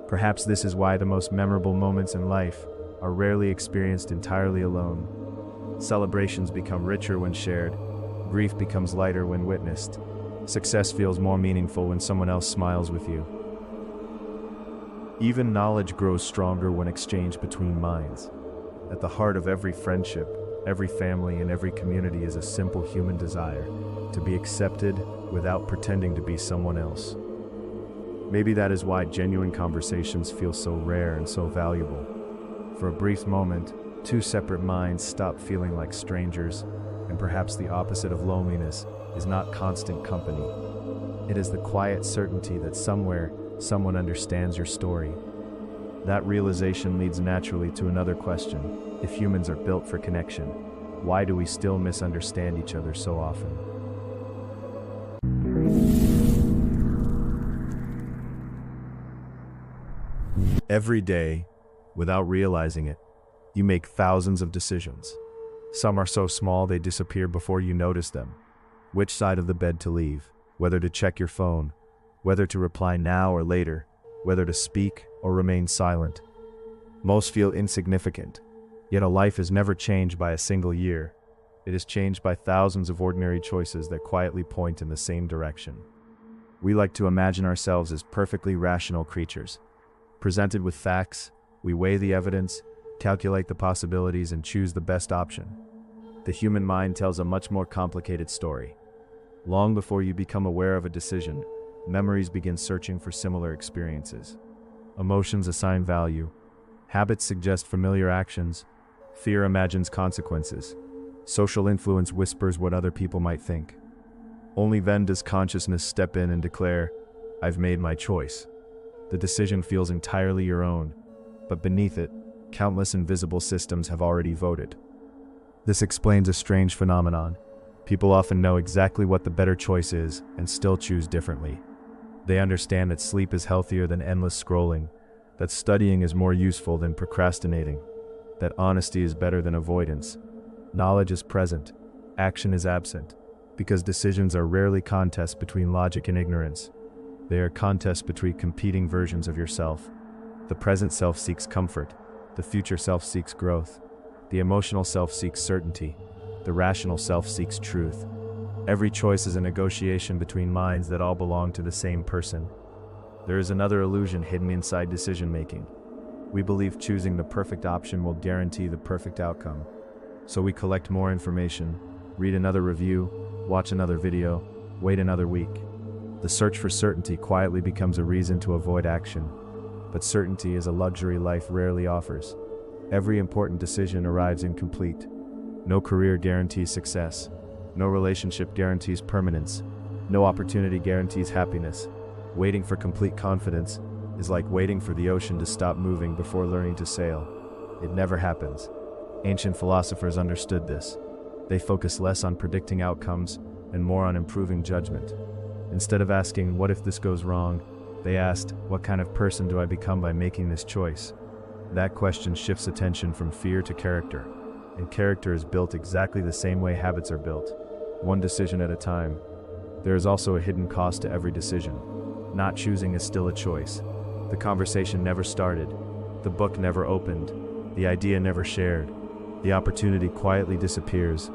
Perhaps this is why the most memorable moments in life are rarely experienced entirely alone. Celebrations become richer when shared. Grief becomes lighter when witnessed. Success feels more meaningful when someone else smiles with you. Even knowledge grows stronger when exchanged between minds. At the heart of every friendship, every family, and every community is a simple human desire to be accepted without pretending to be someone else. Maybe that is why genuine conversations feel so rare and so valuable. For a brief moment, two separate minds stop feeling like strangers, and perhaps the opposite of loneliness is not constant company. It is the quiet certainty that somewhere, someone understands your story. That realization leads naturally to another question. If humans are built for connection, why do we still misunderstand each other so often? Every day, without realizing it, you make thousands of decisions. Some are so small they disappear before you notice them. Which side of the bed to leave, whether to check your phone, whether to reply now or later, whether to speak or remain silent. Most feel insignificant, yet a life is never changed by a single year. It is changed by thousands of ordinary choices that quietly point in the same direction. We like to imagine ourselves as perfectly rational creatures. Presented with facts, we weigh the evidence, calculate the possibilities, and choose the best option. The human mind tells a much more complicated story. Long before you become aware of a decision, memories begin searching for similar experiences. Emotions assign value. Habits suggest familiar actions. Fear imagines consequences. Social influence whispers what other people might think. Only then does consciousness step in and declare, "I've made my choice." The decision feels entirely your own, but beneath it, countless invisible systems have already voted. This explains a strange phenomenon. People often know exactly what the better choice is and still choose differently. They understand that sleep is healthier than endless scrolling, that studying is more useful than procrastinating, that honesty is better than avoidance. Knowledge is present, action is absent, because decisions are rarely contests between logic and ignorance. They are contests between competing versions of yourself. The present self seeks comfort, the future self seeks growth, the emotional self seeks certainty, the rational self seeks truth. Every choice is a negotiation between minds that all belong to the same person. There is another illusion hidden inside decision-making. We believe choosing the perfect option will guarantee the perfect outcome. So we collect more information, read another review, watch another video, wait another week. The search for certainty quietly becomes a reason to avoid action. But certainty is a luxury life rarely offers. Every important decision arrives incomplete. No career guarantees success. No relationship guarantees permanence. No opportunity guarantees happiness. Waiting for complete confidence is like waiting for the ocean to stop moving before learning to sail. It never happens. Ancient philosophers understood this. They focused less on predicting outcomes and more on improving judgment. Instead of asking, "What if this goes wrong?" they asked, "What kind of person do I become by making this choice?" That question shifts attention from fear to character. And character is built exactly the same way habits are built, one decision at a time. There is also a hidden cost to every decision. Not choosing is still a choice. The conversation never started. The book never opened. The idea never shared. The opportunity quietly disappears.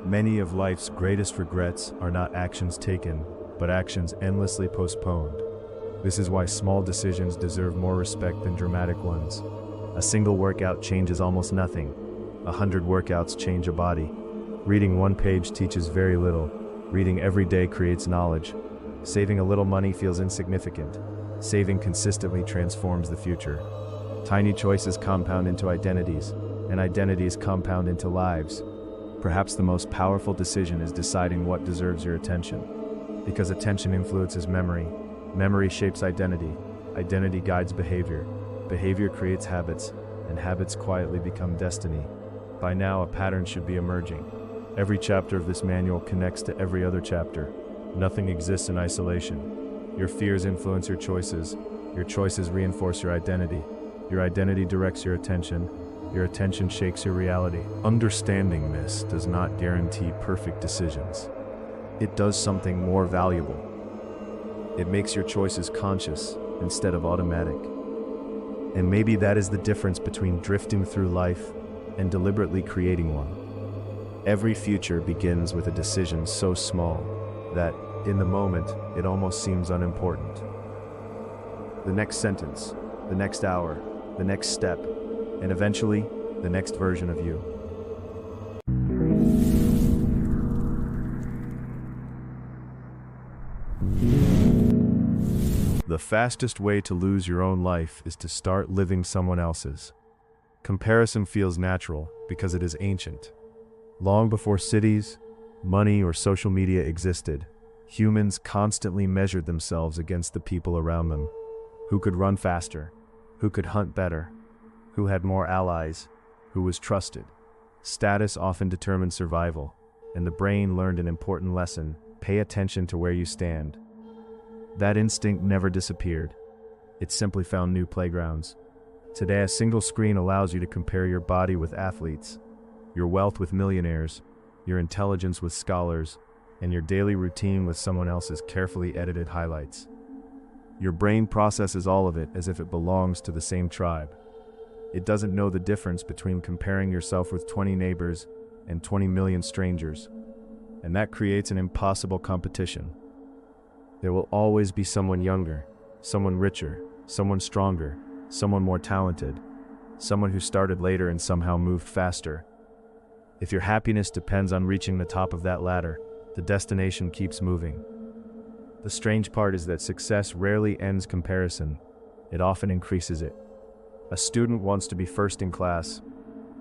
Many of life's greatest regrets are not actions taken, but actions endlessly postponed. This is why small decisions deserve more respect than dramatic ones. A single workout changes almost nothing. 100 workouts change a body. Reading one page teaches very little. Reading every day creates knowledge. Saving a little money feels insignificant. Saving consistently transforms the future. Tiny choices compound into identities, and identities compound into lives. Perhaps the most powerful decision is deciding what deserves your attention. Because attention influences memory. Memory shapes identity. Identity guides behavior. Behavior creates habits, and habits quietly become destiny. By now, a pattern should be emerging. Every chapter of this manual connects to every other chapter. Nothing exists in isolation. Your fears influence your choices. Your choices reinforce your identity. Your identity directs your attention. Your attention shapes your reality. Understanding this does not guarantee perfect decisions. It does something more valuable. It makes your choices conscious instead of automatic. And maybe that is the difference between drifting through life and deliberately creating one. Every future begins with a decision so small that, in the moment, it almost seems unimportant. The next sentence, the next hour, the next step, and eventually, the next version of you. The fastest way to lose your own life is to start living someone else's. Comparison feels natural because it is ancient. Long before cities, money, or social media existed, humans constantly measured themselves against the people around them. Who could run faster? Who could hunt better? Who had more allies? Who was trusted? Status often determined survival, and the brain learned an important lesson: pay attention to where you stand. That instinct never disappeared. It simply found new playgrounds. Today, a single screen allows you to compare your body with athletes, your wealth with millionaires, your intelligence with scholars, and your daily routine with someone else's carefully edited highlights. Your brain processes all of it as if it belongs to the same tribe. It doesn't know the difference between comparing yourself with 20 neighbors and 20 million strangers, and that creates an impossible competition. There will always be someone younger, someone richer, someone stronger, someone more talented, someone who started later and somehow moved faster. If your happiness depends on reaching the top of that ladder, the destination keeps moving. The strange part is that success rarely ends comparison. It often increases it. A student wants to be first in class.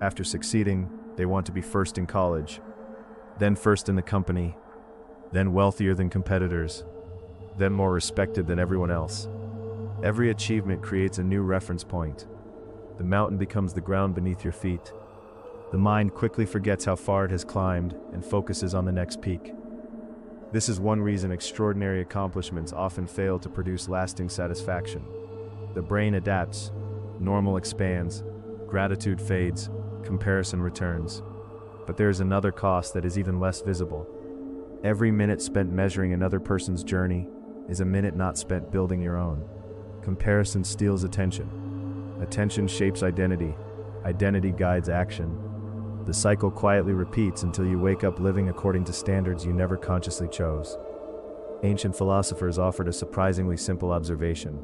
After succeeding, they want to be first in college, then first in the company, then wealthier than competitors, then more respected than everyone else. Every achievement creates a new reference point. The mountain becomes the ground beneath your feet. The mind quickly forgets how far it has climbed and focuses on the next peak. This is one reason extraordinary accomplishments often fail to produce lasting satisfaction. The brain adapts, normal expands, gratitude fades, comparison returns. But there is another cost that is even less visible. Every minute spent measuring another person's journey is a minute not spent building your own. Comparison steals attention. Attention shapes identity. Identity guides action. The cycle quietly repeats until you wake up living according to standards you never consciously chose. Ancient philosophers offered a surprisingly simple observation.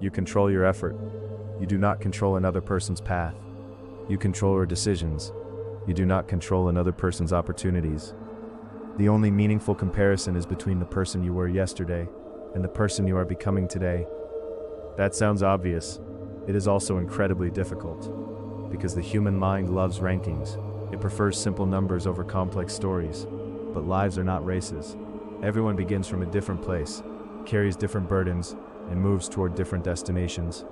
You control your effort. You do not control another person's path. You control your decisions. You do not control another person's opportunities. The only meaningful comparison is between the person you were yesterday and the person you are becoming today. That sounds obvious. It is also incredibly difficult, because the human mind loves rankings. It prefers simple numbers over complex stories. But lives are not races. Everyone begins from a different place, carries different burdens, and moves toward different destinations.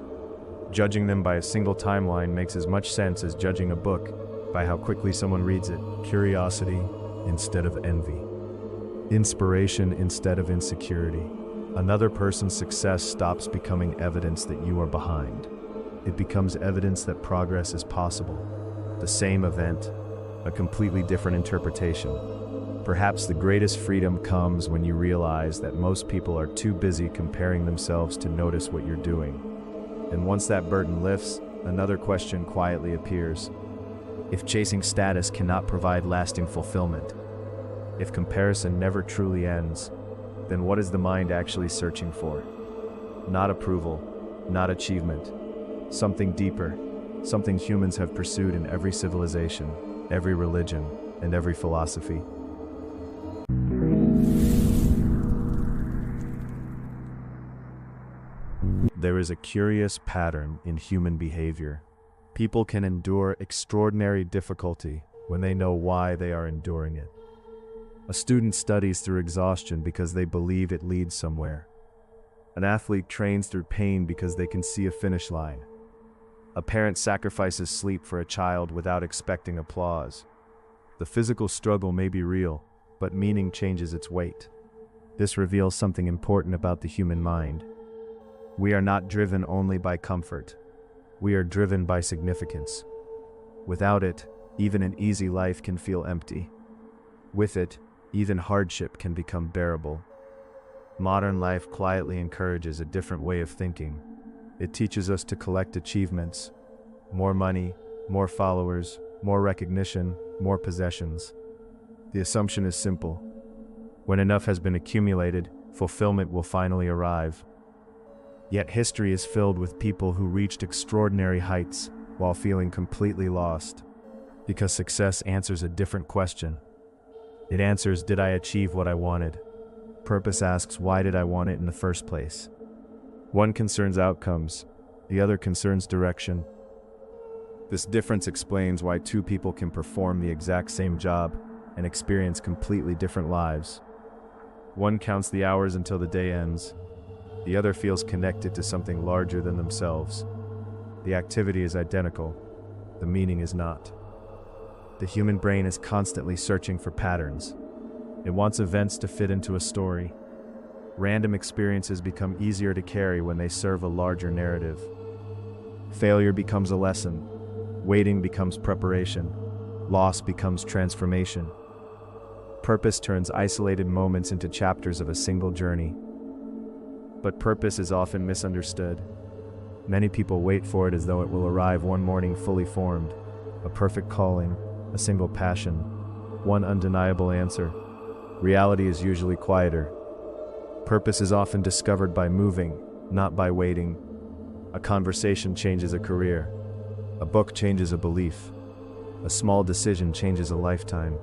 Judging them by a single timeline makes as much sense as judging a book by how quickly someone reads it. Curiosity instead of envy. Inspiration instead of insecurity. Another person's success stops becoming evidence that you are behind. It becomes evidence that progress is possible. The same event, a completely different interpretation. Perhaps the greatest freedom comes when you realize that most people are too busy comparing themselves to notice what you're doing. And once that burden lifts, another question quietly appears. If chasing status cannot provide lasting fulfillment, if comparison never truly ends, then what is the mind actually searching for? Not approval, not achievement, something deeper, something humans have pursued in every civilization, every religion, and every philosophy. There is a curious pattern in human behavior. People can endure extraordinary difficulty when they know why they are enduring it. A student studies through exhaustion because they believe it leads somewhere. An athlete trains through pain because they can see a finish line. A parent sacrifices sleep for a child without expecting applause. The physical struggle may be real, but meaning changes its weight. This reveals something important about the human mind. We are not driven only by comfort. We are driven by significance. Without it, even an easy life can feel empty. With it, even hardship can become bearable. Modern life quietly encourages a different way of thinking. It teaches us to collect achievements, more money, more followers, more recognition, more possessions. The assumption is simple. When enough has been accumulated, fulfillment will finally arrive. Yet history is filled with people who reached extraordinary heights while feeling completely lost. Because success answers a different question. It answers, did I achieve what I wanted? Purpose asks, why did I want it in the first place? One concerns outcomes, the other concerns direction. This difference explains why two people can perform the exact same job and experience completely different lives. One counts the hours until the day ends. The other feels connected to something larger than themselves. The activity is identical. The meaning is not. The human brain is constantly searching for patterns. It wants events to fit into a story. Random experiences become easier to carry when they serve a larger narrative. Failure becomes a lesson. Waiting becomes preparation. Loss becomes transformation. Purpose turns isolated moments into chapters of a single journey. But purpose is often misunderstood. Many people wait for it as though it will arrive one morning fully formed. A perfect calling, a single passion, one undeniable answer. Reality is usually quieter. Purpose is often discovered by moving, not by waiting. A conversation changes a career. A book changes a belief. A small decision changes a lifetime.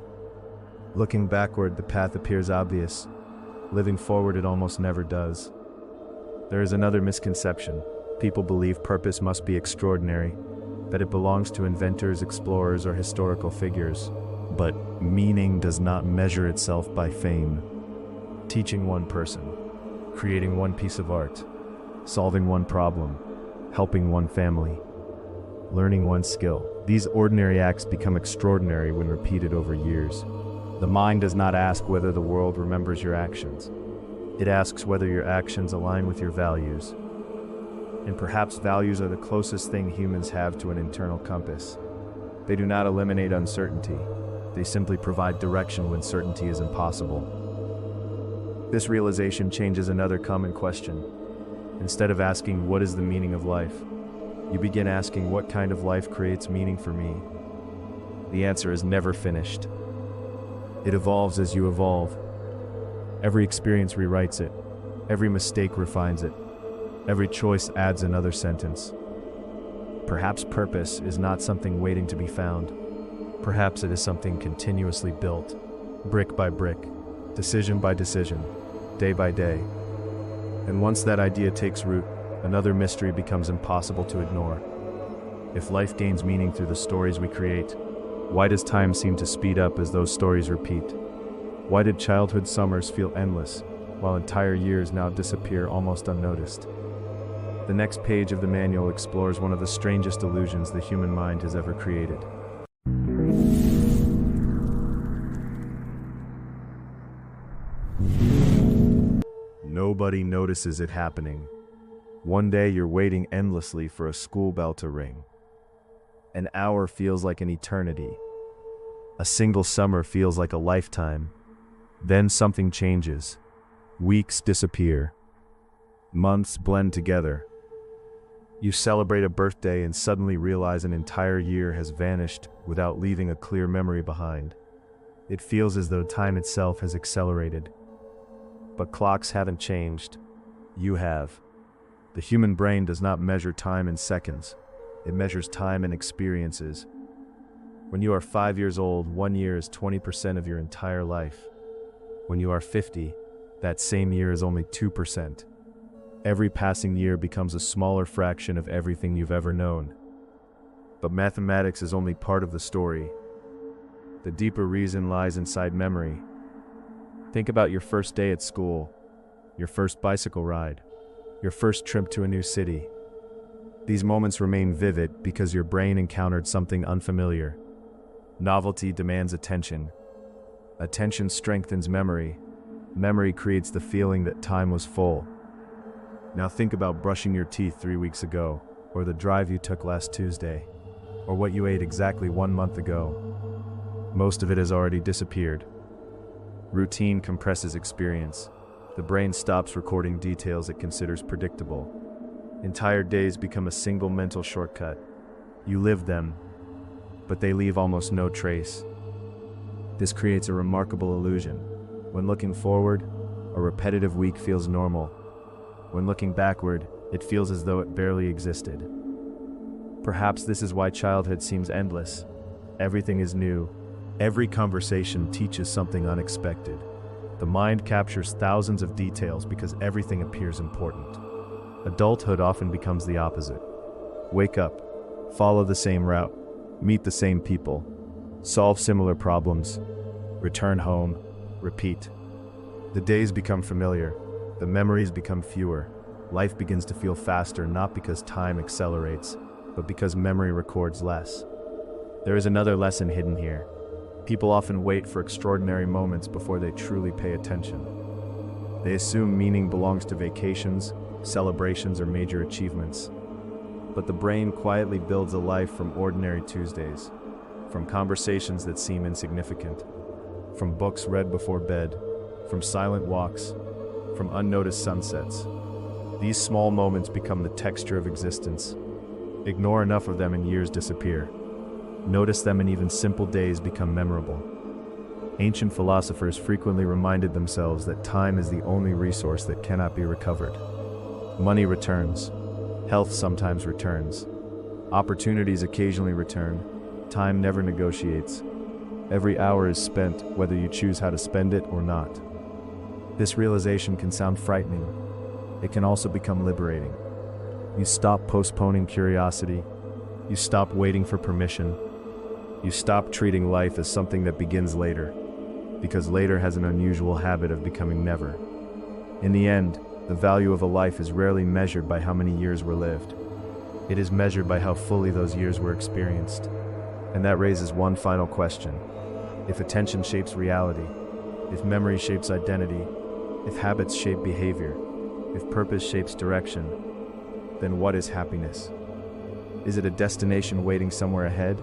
Looking backward, the path appears obvious. Living forward, it almost never does. There is another misconception. People believe purpose must be extraordinary, that it belongs to inventors, explorers, or historical figures. But meaning does not measure itself by fame. Teaching one person, creating one piece of art, solving one problem, helping one family, learning one skill. These ordinary acts become extraordinary when repeated over years. The mind does not ask whether the world remembers your actions. It asks whether your actions align with your values. And perhaps values are the closest thing humans have to an internal compass. They do not eliminate uncertainty. They simply provide direction when certainty is impossible. This realization changes another common question. Instead of asking, what is the meaning of life? You begin asking, what kind of life creates meaning for me? The answer is never finished. It evolves as you evolve. Every experience rewrites it. Every mistake refines it. Every choice adds another sentence. Perhaps purpose is not something waiting to be found. Perhaps it is something continuously built, brick by brick, decision by decision, day by day. And once that idea takes root, another mystery becomes impossible to ignore. If life gains meaning through the stories we create, why does time seem to speed up as those stories repeat? Why did childhood summers feel endless, while entire years now disappear almost unnoticed? The next page of the manual explores one of the strangest illusions the human mind has ever created. Nobody notices it happening. One day you're waiting endlessly for a school bell to ring. An hour feels like an eternity. A single summer feels like a lifetime. Then something changes. Weeks disappear. Months blend together. You celebrate a birthday and suddenly realize an entire year has vanished without leaving a clear memory behind. It feels as though time itself has accelerated. But clocks haven't changed. You have. The human brain does not measure time in seconds. It measures time and experiences. When you are 5 years old, 1 year is 20% of your entire life. When you are 50, that same year is only 2%. Every passing year becomes a smaller fraction of everything you've ever known. But mathematics is only part of the story. The deeper reason lies inside memory. Think about your first day at school, your first bicycle ride, your first trip to a new city. These moments remain vivid because your brain encountered something unfamiliar. Novelty demands attention. Attention strengthens memory. Memory creates the feeling that time was full. Now think about brushing your teeth 3 weeks ago, or the drive you took last Tuesday, or what you ate exactly 1 month ago. Most of it has already disappeared. Routine compresses experience. The brain stops recording details it considers predictable. Entire days become a single mental shortcut. You live them, but they leave almost no trace. This creates a remarkable illusion. When looking forward, a repetitive week feels normal. When looking backward, it feels as though it barely existed. Perhaps this is why childhood seems endless. Everything is new. Every conversation teaches something unexpected. The mind captures thousands of details because everything appears important. Adulthood often becomes the opposite. Wake up, follow the same route, meet the same people, solve similar problems, return home, repeat. The days become familiar, the memories become fewer. Life begins to feel faster not because time accelerates, but because memory records less. There is another lesson hidden here. People often wait for extraordinary moments before they truly pay attention. They assume meaning belongs to vacations, celebrations, or major achievements. But the brain quietly builds a life from ordinary Tuesdays, from conversations that seem insignificant, from books read before bed, from silent walks, from unnoticed sunsets. These small moments become the texture of existence. Ignore enough of them and years disappear. Notice them and even simple days become memorable. Ancient philosophers frequently reminded themselves that time is the only resource that cannot be recovered. Money returns. Health sometimes returns. Opportunities occasionally return. Time never negotiates. Every hour is spent, whether you choose how to spend it or not. This realization can sound frightening. It can also become liberating. You stop postponing curiosity. You stop waiting for permission. You stop treating life as something that begins later, because later has an unusual habit of becoming never. In the end, the value of a life is rarely measured by how many years were lived. It is measured by how fully those years were experienced. And that raises one final question. If attention shapes reality, if memory shapes identity, if habits shape behavior, if purpose shapes direction, then what is happiness? Is it a destination waiting somewhere ahead?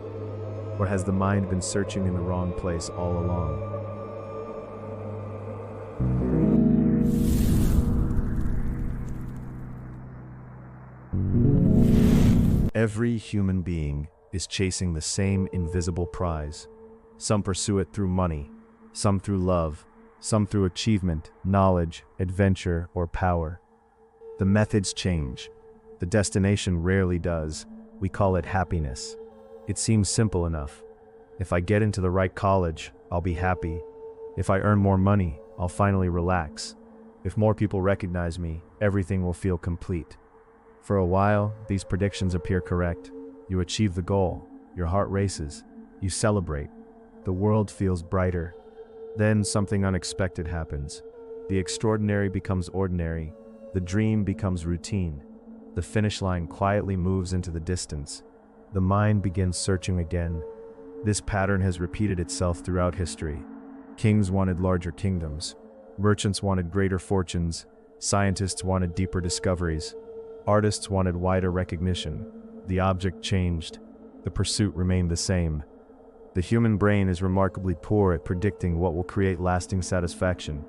Or has the mind been searching in the wrong place all along? Every human being is chasing the same invisible prize. Some pursue it through money, some through love, some through achievement, knowledge, adventure, or power. The methods change. The destination rarely does. We call it happiness. It seems simple enough. If I get into the right college, I'll be happy. If I earn more money, I'll finally relax. If more people recognize me, everything will feel complete. For a while, these predictions appear correct. You achieve the goal, your heart races, you celebrate. The world feels brighter. Then something unexpected happens. The extraordinary becomes ordinary. The dream becomes routine. The finish line quietly moves into the distance. The mind begins searching again. This pattern has repeated itself throughout history. Kings wanted larger kingdoms. Merchants wanted greater fortunes. Scientists wanted deeper discoveries. Artists wanted wider recognition. The object changed. The pursuit remained the same. The human brain is remarkably poor at predicting what will create lasting satisfaction.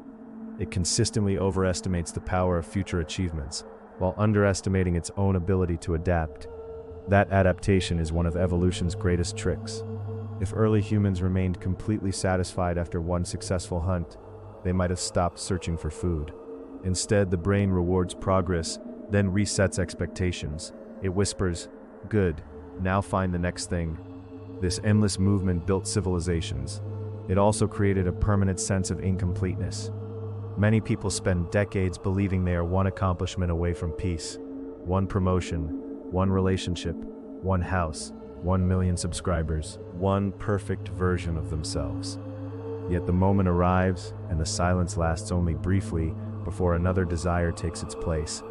It consistently overestimates the power of future achievements, while underestimating its own ability to adapt. That adaptation is one of evolution's greatest tricks. If early humans remained completely satisfied after one successful hunt, they might have stopped searching for food. Instead, the brain rewards progress, then resets expectations. It whispers, "Good, Now find the next thing. This endless movement built civilizations. It also created a permanent sense of incompleteness. Many people spend decades believing they are one accomplishment away from peace. One promotion, one relationship, one house, 1 million subscribers, one perfect version of themselves. Yet the moment arrives, and the silence lasts only briefly before another desire takes its place.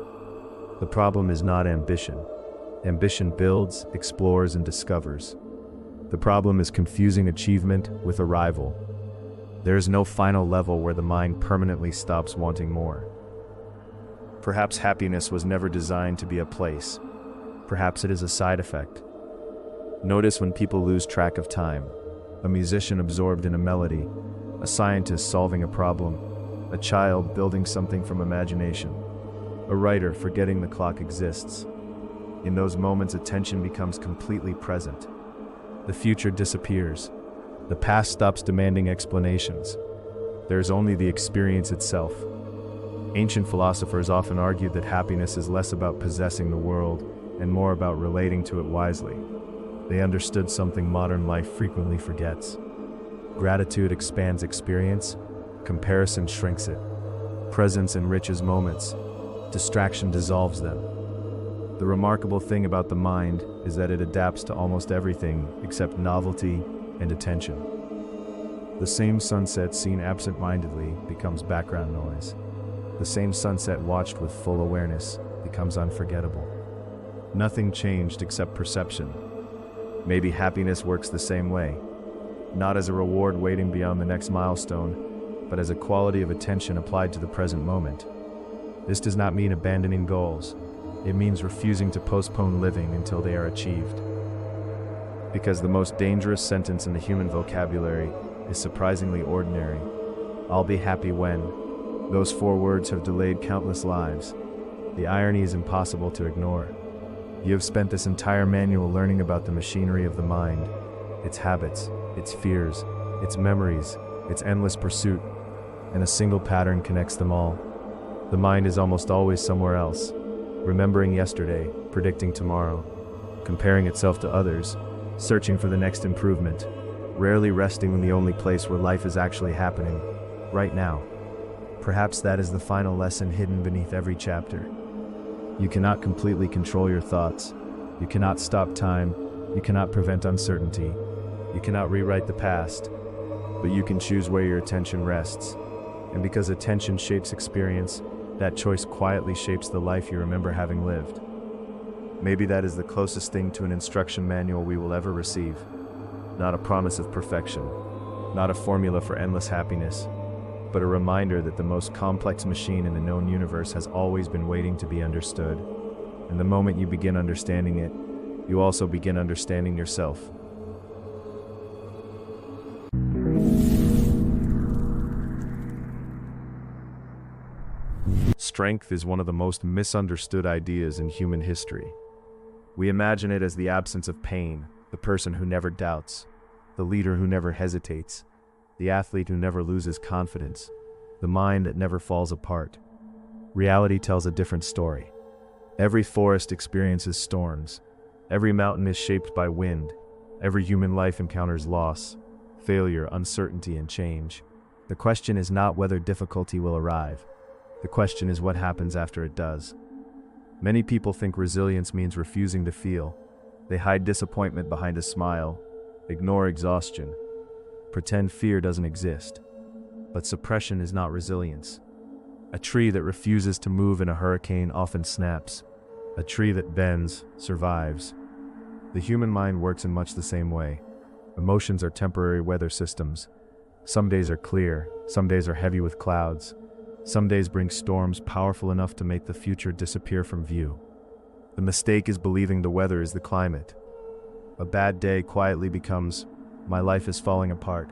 The problem is not ambition. Ambition builds, explores, and discovers. The problem is confusing achievement with arrival. There is no final level where the mind permanently stops wanting more. Perhaps happiness was never designed to be a place. Perhaps it is a side effect. Notice when people lose track of time. A musician absorbed in a melody, a scientist solving a problem, a child building something from imagination, a writer forgetting the clock exists. In those moments, attention becomes completely present. The future disappears. The past stops demanding explanations. There is only the experience itself. Ancient philosophers often argued that happiness is less about possessing the world and more about relating to it wisely. They understood something modern life frequently forgets. Gratitude expands experience, comparison shrinks it. Presence enriches moments, distraction dissolves them. The remarkable thing about the mind is that it adapts to almost everything except novelty and attention. The same sunset seen absent-mindedly becomes background noise. The same sunset watched with full awareness becomes unforgettable. Nothing changed except perception. Maybe happiness works the same way, not as a reward waiting beyond the next milestone, but as a quality of attention applied to the present moment. This does not mean abandoning goals. It means refusing to postpone living until they are achieved. Because the most dangerous sentence in the human vocabulary is surprisingly ordinary. I'll be happy when. Those 4 words have delayed countless lives. The irony is impossible to ignore. You have spent this entire manual learning about the machinery of the mind, its habits, its fears, its memories, its endless pursuit, and a single pattern connects them all. The mind is almost always somewhere else, remembering yesterday, predicting tomorrow, comparing itself to others, searching for the next improvement, rarely resting in the only place where life is actually happening, right now. Perhaps that is the final lesson hidden beneath every chapter. You cannot completely control your thoughts. You cannot stop time. You cannot prevent uncertainty. You cannot rewrite the past. But you can choose where your attention rests. And because attention shapes experience, that choice quietly shapes the life you remember having lived. Maybe that is the closest thing to an instruction manual we will ever receive. Not a promise of perfection, not a formula for endless happiness, but a reminder that the most complex machine in the known universe has always been waiting to be understood. And the moment you begin understanding it, you also begin understanding yourself. Strength is one of the most misunderstood ideas in human history. We imagine it as the absence of pain, the person who never doubts, the leader who never hesitates, the athlete who never loses confidence, the mind that never falls apart. Reality tells a different story. Every forest experiences storms. Every mountain is shaped by wind. Every human life encounters loss, failure, uncertainty, and change. The question is not whether difficulty will arrive. The question is what happens after it does. Many people think resilience means refusing to feel. They hide disappointment behind a smile, ignore exhaustion, pretend fear doesn't exist. But suppression is not resilience. A tree that refuses to move in a hurricane often snaps. A tree that bends survives. The human mind works in much the same way. Emotions are temporary weather systems. Some days are clear, some days are heavy with clouds. Some days bring storms powerful enough to make the future disappear from view. The mistake is believing the weather is the climate. A bad day quietly becomes, my life is falling apart.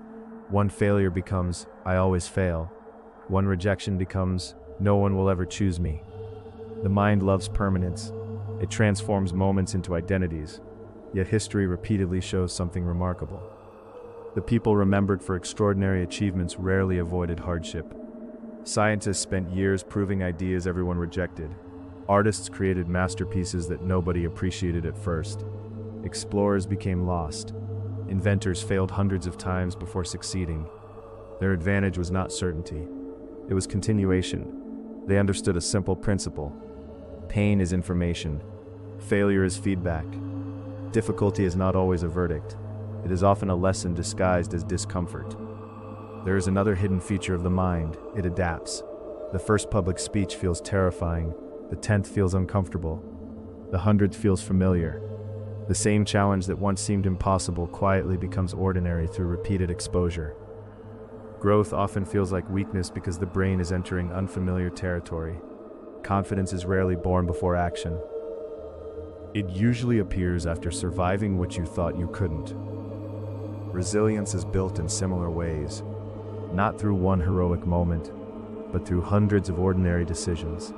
One failure becomes, I always fail. One rejection becomes, no one will ever choose me. The mind loves permanence. It transforms moments into identities. Yet history repeatedly shows something remarkable. The people remembered for extraordinary achievements rarely avoided hardship. Scientists spent years proving ideas everyone rejected. Artists created masterpieces that nobody appreciated at first. Explorers became lost. Inventors failed hundreds of times before succeeding. Their advantage was not certainty. It was continuation. They understood a simple principle. Pain is information. Failure is feedback. Difficulty is not always a verdict. It is often a lesson disguised as discomfort. There is another hidden feature of the mind. It adapts. The first public speech feels terrifying. The 10th feels uncomfortable. The 100th feels familiar. The same challenge that once seemed impossible quietly becomes ordinary through repeated exposure. Growth often feels like weakness because the brain is entering unfamiliar territory. Confidence is rarely born before action. It usually appears after surviving what you thought you couldn't. Resilience is built in similar ways, not through one heroic moment, but through hundreds of ordinary decisions.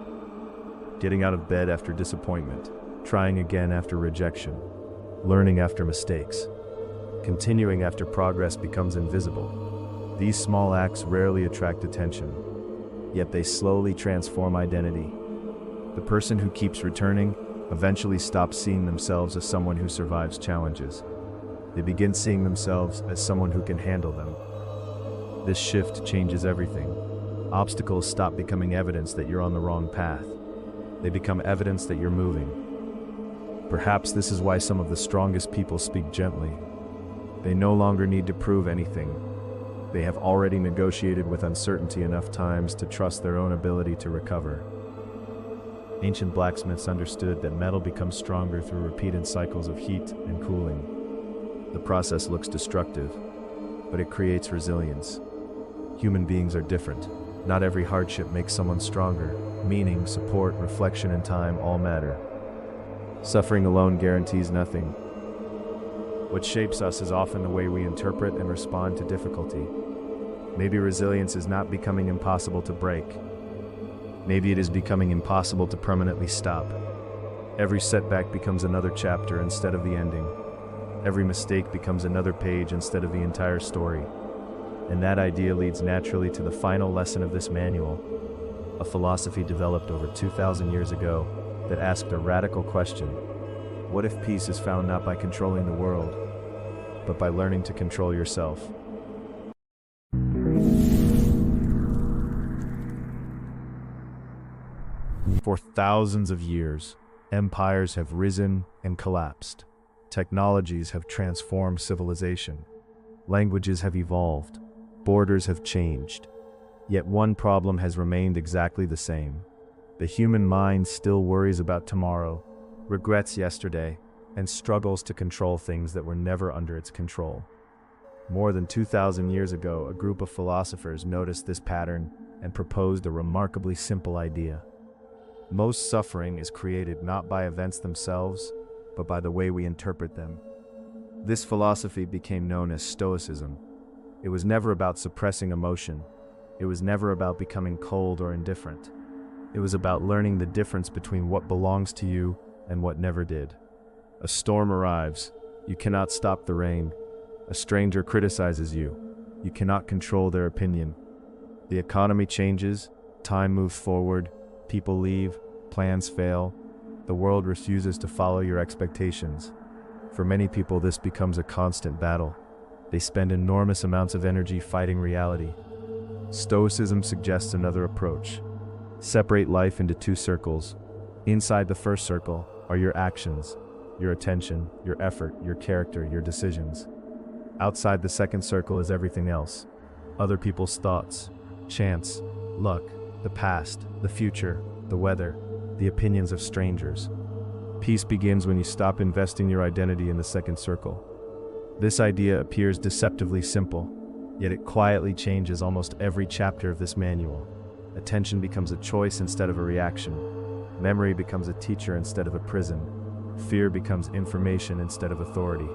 Getting out of bed after disappointment, trying again after rejection, learning after mistakes, continuing after progress becomes invisible. These small acts rarely attract attention, yet they slowly transform identity. The person who keeps returning eventually stops seeing themselves as someone who survives challenges. They begin seeing themselves as someone who can handle them. This shift changes everything. Obstacles stop becoming evidence that you're on the wrong path. They become evidence that you're moving. Perhaps this is why some of the strongest people speak gently. They no longer need to prove anything. They have already negotiated with uncertainty enough times to trust their own ability to recover. Ancient blacksmiths understood that metal becomes stronger through repeated cycles of heat and cooling. The process looks destructive, but it creates resilience. Human beings are different. Not every hardship makes someone stronger. Meaning, support, reflection, and time all matter. Suffering alone guarantees nothing. What shapes us is often the way we interpret and respond to difficulty. Maybe resilience is not becoming impossible to break. Maybe it is becoming impossible to permanently stop. Every setback becomes another chapter instead of the ending. Every mistake becomes another page instead of the entire story. And that idea leads naturally to the final lesson of this manual, a philosophy developed over 2,000 years ago that asked a radical question. What if peace is found not by controlling the world, but by learning to control yourself? For thousands of years, empires have risen and collapsed. Technologies have transformed civilization. Languages have evolved. Borders have changed. Yet one problem has remained exactly the same. The human mind still worries about tomorrow, regrets yesterday, and struggles to control things that were never under its control. More than 2,000 years ago, a group of philosophers noticed this pattern and proposed a remarkably simple idea. Most suffering is created not by events themselves, but by the way we interpret them. This philosophy became known as Stoicism. It was never about suppressing emotion. It was never about becoming cold or indifferent. It was about learning the difference between what belongs to you and what never did. A storm arrives. You cannot stop the rain. A stranger criticizes you. You cannot control their opinion. The economy changes. Time moves forward. People leave. Plans fail. The world refuses to follow your expectations. For many people, this becomes a constant battle. They spend enormous amounts of energy fighting reality. Stoicism suggests another approach. Separate life into two circles. Inside the first circle are your actions, your attention, your effort, your character, your decisions. Outside the second circle is everything else. Other people's thoughts, chance, luck, the past, the future, the weather, the opinions of strangers. Peace begins when you stop investing your identity in the second circle. This idea appears deceptively simple, yet it quietly changes almost every chapter of this manual. Attention becomes a choice instead of a reaction. Memory becomes a teacher instead of a prison. Fear becomes information instead of authority.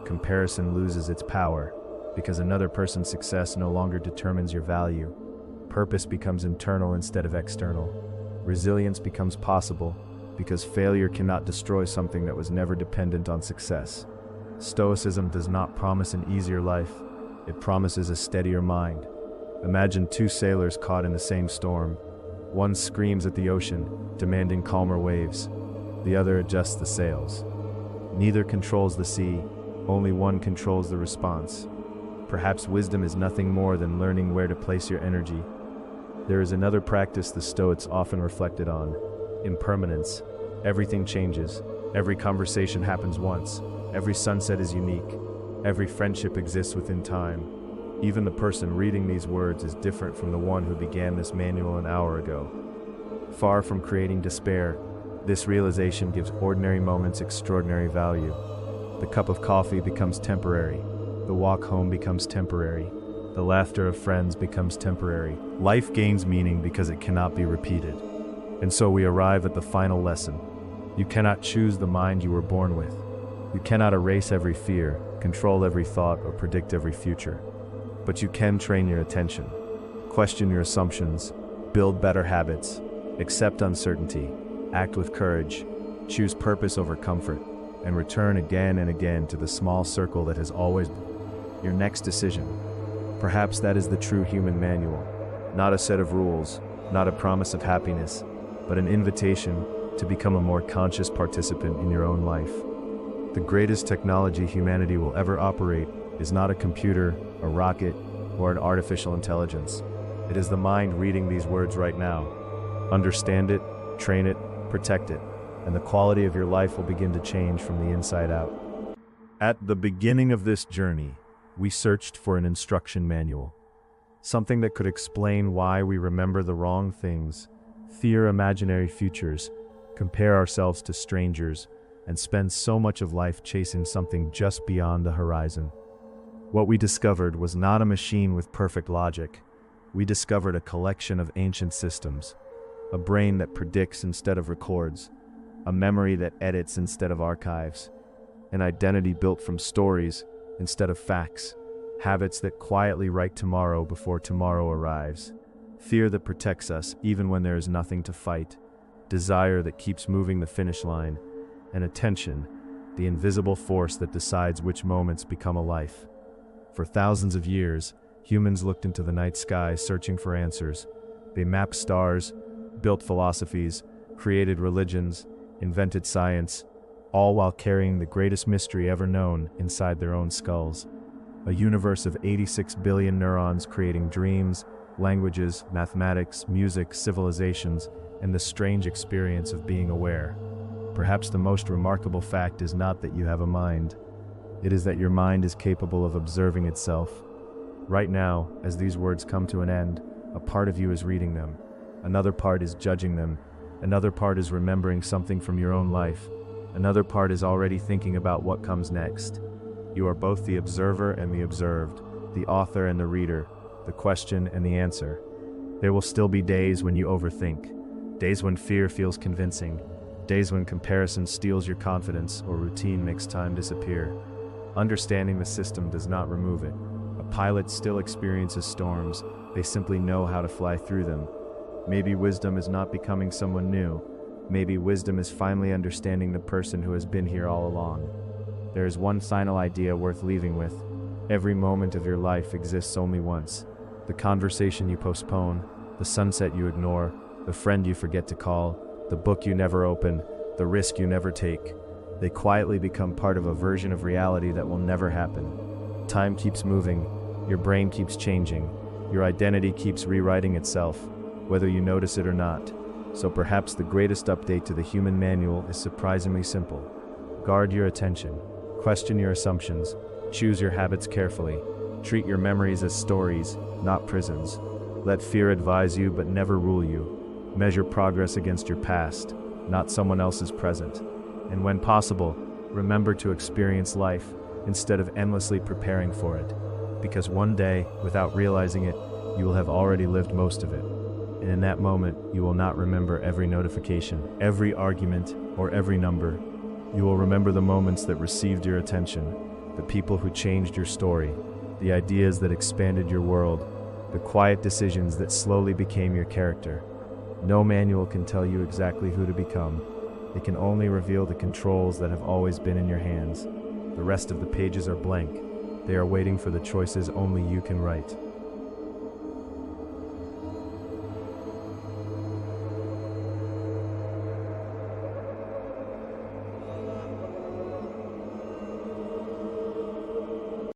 Comparison loses its power because another person's success no longer determines your value. Purpose becomes internal instead of external. Resilience becomes possible because failure cannot destroy something that was never dependent on success. Stoicism does not promise an easier life. It promises a steadier mind. Imagine two sailors caught in the same storm. One screams at the ocean, demanding calmer waves. The other adjusts the sails. Neither controls the sea, only one controls the response. Perhaps wisdom is nothing more than learning where to place your energy. There is another practice the Stoics often reflected on: impermanence. Everything changes. Every conversation happens once. Every sunset is unique. Every friendship exists within time. Even the person reading these words is different from the one who began this manual an hour ago. Far from creating despair, this realization gives ordinary moments extraordinary value. The cup of coffee becomes temporary. The walk home becomes temporary. The laughter of friends becomes temporary. Life gains meaning because it cannot be repeated. And so we arrive at the final lesson. You cannot choose the mind you were born with. You cannot erase every fear, control every thought, or predict every future. But you can train your attention, question your assumptions, build better habits, accept uncertainty, act with courage, choose purpose over comfort, and return again and again to the small circle that has always been your next decision. Perhaps that is the true human manual, not a set of rules, not a promise of happiness, but an invitation to become a more conscious participant in your own life. The greatest technology humanity will ever operate is not a computer, a rocket, or an artificial intelligence. It is the mind reading these words right now. Understand it, train it, protect it, and the quality of your life will begin to change from the inside out. At the beginning of this journey, we searched for an instruction manual, something that could explain why we remember the wrong things, fear imaginary futures, compare ourselves to strangers, and spend so much of life chasing something just beyond the horizon. What we discovered was not a machine with perfect logic. We discovered a collection of ancient systems, a brain that predicts instead of records, a memory that edits instead of archives, an identity built from stories instead of facts, habits that quietly write tomorrow before tomorrow arrives, fear that protects us even when there is nothing to fight, desire that keeps moving the finish line, and attention, the invisible force that decides which moments become a life. For thousands of years, humans looked into the night sky searching for answers. They mapped stars, built philosophies, created religions, invented science, all while carrying the greatest mystery ever known inside their own skulls. A universe of 86 billion neurons creating dreams, languages, mathematics, music, civilizations, and the strange experience of being aware. Perhaps the most remarkable fact is not that you have a mind. It is that your mind is capable of observing itself. Right now, as these words come to an end, a part of you is reading them. Another part is judging them. Another part is remembering something from your own life. Another part is already thinking about what comes next. You are both the observer and the observed, the author and the reader, the question and the answer. There will still be days when you overthink, days when fear feels convincing, days when comparison steals your confidence or routine makes time disappear. Understanding the system does not remove it. A pilot still experiences storms, they simply know how to fly through them. Maybe wisdom is not becoming someone new. Maybe wisdom is finally understanding the person who has been here all along. There is one final idea worth leaving with. Every moment of your life exists only once. The conversation you postpone, the sunset you ignore, the friend you forget to call, the book you never open, the risk you never take. They quietly become part of a version of reality that will never happen. Time keeps moving, your brain keeps changing, your identity keeps rewriting itself, whether you notice it or not. So perhaps the greatest update to the human manual is surprisingly simple. Guard your attention, question your assumptions, choose your habits carefully, treat your memories as stories, not prisons. Let fear advise you but never rule you. Measure progress against your past, not someone else's present. And when possible, remember to experience life instead of endlessly preparing for it. Because one day, without realizing it, you will have already lived most of it. And in that moment, you will not remember every notification, every argument, or every number. You will remember the moments that received your attention, the people who changed your story, the ideas that expanded your world, the quiet decisions that slowly became your character. No manual can tell you exactly who to become. It can only reveal the controls that have always been in your hands. The rest of the pages are blank. They are waiting for the choices only you can write.